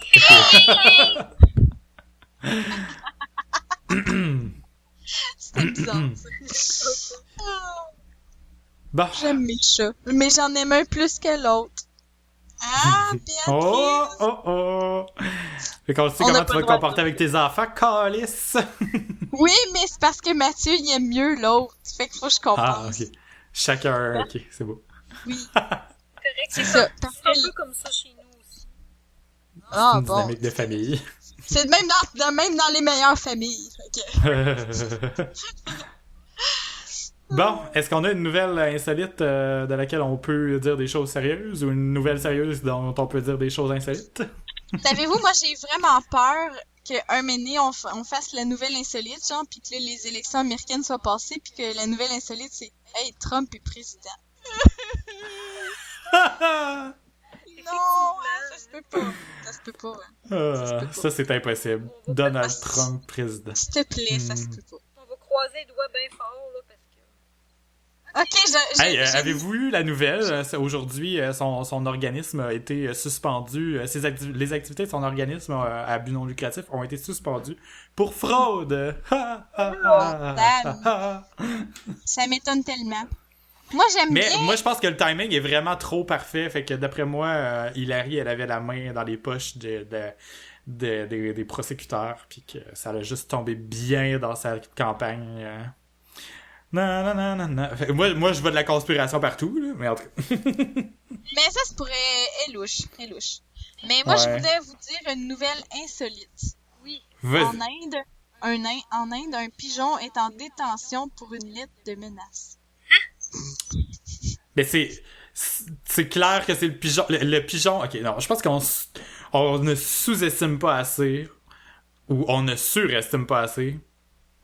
C'était bizarre, ça. Bon. J'aime mes chats, mais j'en aime un plus que l'autre. Ah, bien. Oh! Fait qu'on sait On comment n'a tu pas vas le te droit comporter avec tes enfants, calice! Oui, mais c'est parce que Mathieu, il aime mieux l'autre. Fait qu'il faut que je comprenne. Ah, ok. Chacun, ok, c'est beau. Oui. Correct, C'est ça. C'est un peu comme ça chez nous aussi. Ah, C'est une bon. dynamique de famille. C'est même dans les meilleures familles. Ok. Bon, est-ce qu'on a une nouvelle insolite de laquelle on peut dire des choses sérieuses ou une nouvelle sérieuse dont on peut dire des choses insolites? Savez-vous, moi, j'ai vraiment peur qu'un méné, on fasse la nouvelle insolite, genre, pis que là, les élections américaines soient passées, pis que la nouvelle insolite, c'est « Hey, Trump est président. » Non, ça se peut pas. Ça se peut pas. Ça, c'est impossible. Donald Trump président. S'il te plaît, ça se peut pas. On va croiser les doigts bien fort, là, parce que... Ok, Hey, avez-vous eu la nouvelle? Aujourd'hui, son organisme a été suspendu. Les activités de son organisme à but non lucratif ont été suspendues pour fraude. Ça m'étonne tellement. Moi, j'aime Mais bien. moi, je pense que le timing est vraiment trop parfait. Fait que d'après moi, Hillary, elle avait la main dans les poches des prosécuteurs. Puis que ça allait juste tomber bien dans sa campagne. Non. Moi, je vois de la conspiration partout, là, mais en tout cas. Mais ça se pourrait... est louche. Mais moi, je voulais vous dire une nouvelle insolite. Oui. En Inde, un pigeon est en détention pour une lettre de menace. Mais c'est clair que c'est le pigeon. Le pigeon, ok, non, je pense qu'on ne sous-estime pas assez, ou on ne surestime pas assez,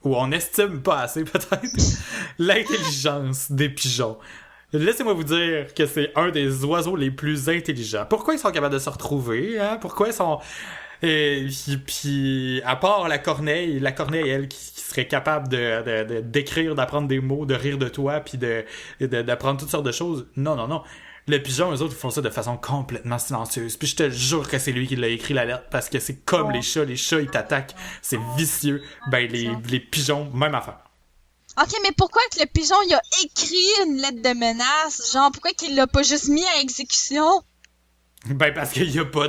ou on estime pas assez peut-être, l'intelligence des pigeons. Laissez-moi vous dire que c'est un des oiseaux les plus intelligents. Pourquoi ils sont capables de se retrouver, hein? Pourquoi ils sont... Et puis, à part la corneille, elle, qui serait capable d'écrire, d'apprendre des mots, de rire de toi, puis d'apprendre toutes sortes de choses. Non, non, non. Le pigeon, eux autres, ils font ça de façon complètement silencieuse. Puis je te jure que c'est lui qui l'a écrit la lettre, parce que c'est comme les chats, ils t'attaquent, c'est vicieux. Ben, les pigeons, même affaire. Ok, mais pourquoi que le pigeon, il a écrit une lettre de menace? Genre, pourquoi qu'il l'a pas juste mis à exécution? Ben, parce qu'il y a pas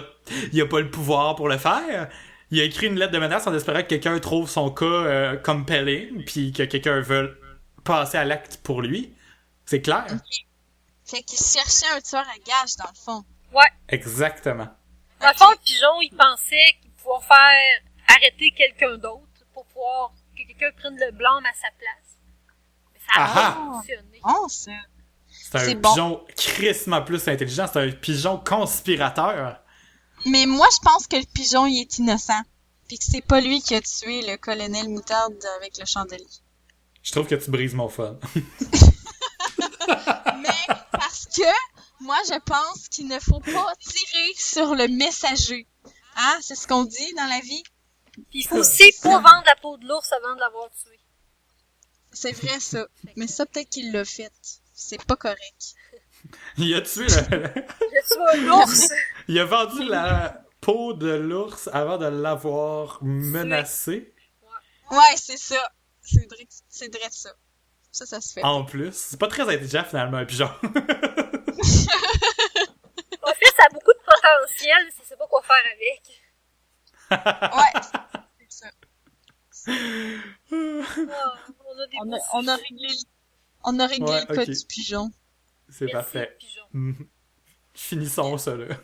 le pouvoir pour le faire. Il a écrit une lettre de menace en espérant que quelqu'un trouve son cas compelling, puis que quelqu'un veuille passer à l'acte pour lui. C'est clair? Ok. Fait qu'il cherchait un tueur à gages, dans le fond. Ouais. Exactement. Dans le fond, le pigeon, il pensait qu'il pouvait faire arrêter quelqu'un d'autre pour pouvoir que quelqu'un prenne le blâme à sa place. Mais ça a pas fonctionné. Bon, ça. C'est un pigeon crissement plus intelligent. C'est un pigeon conspirateur. Mais moi, je pense que le pigeon, il est innocent. Puis que c'est pas lui qui a tué le colonel Moutarde avec le chandelier. Je trouve que tu brises mon fun. Mais parce que moi, je pense qu'il ne faut pas tirer sur le messager. Hein? C'est ce qu'on dit dans la vie. Puis il faut aussi pas vendre la peau de l'ours avant de l'avoir tué. C'est vrai, ça. Mais ça, peut-être qu'il l'a fait. C'est pas correct. Il a tué Il a tué un ours! Il a vendu la peau de l'ours avant de l'avoir menacé. Ouais, c'est ça. C'est vrai ça. Ça se fait. En plus, c'est pas très intelligent finalement un pigeon. En fait, ça a beaucoup de potentiel, mais ça sait pas quoi faire avec. Ouais, c'est ça. On a réglé le cas du pigeon. C'est parfait. Finissons ça là.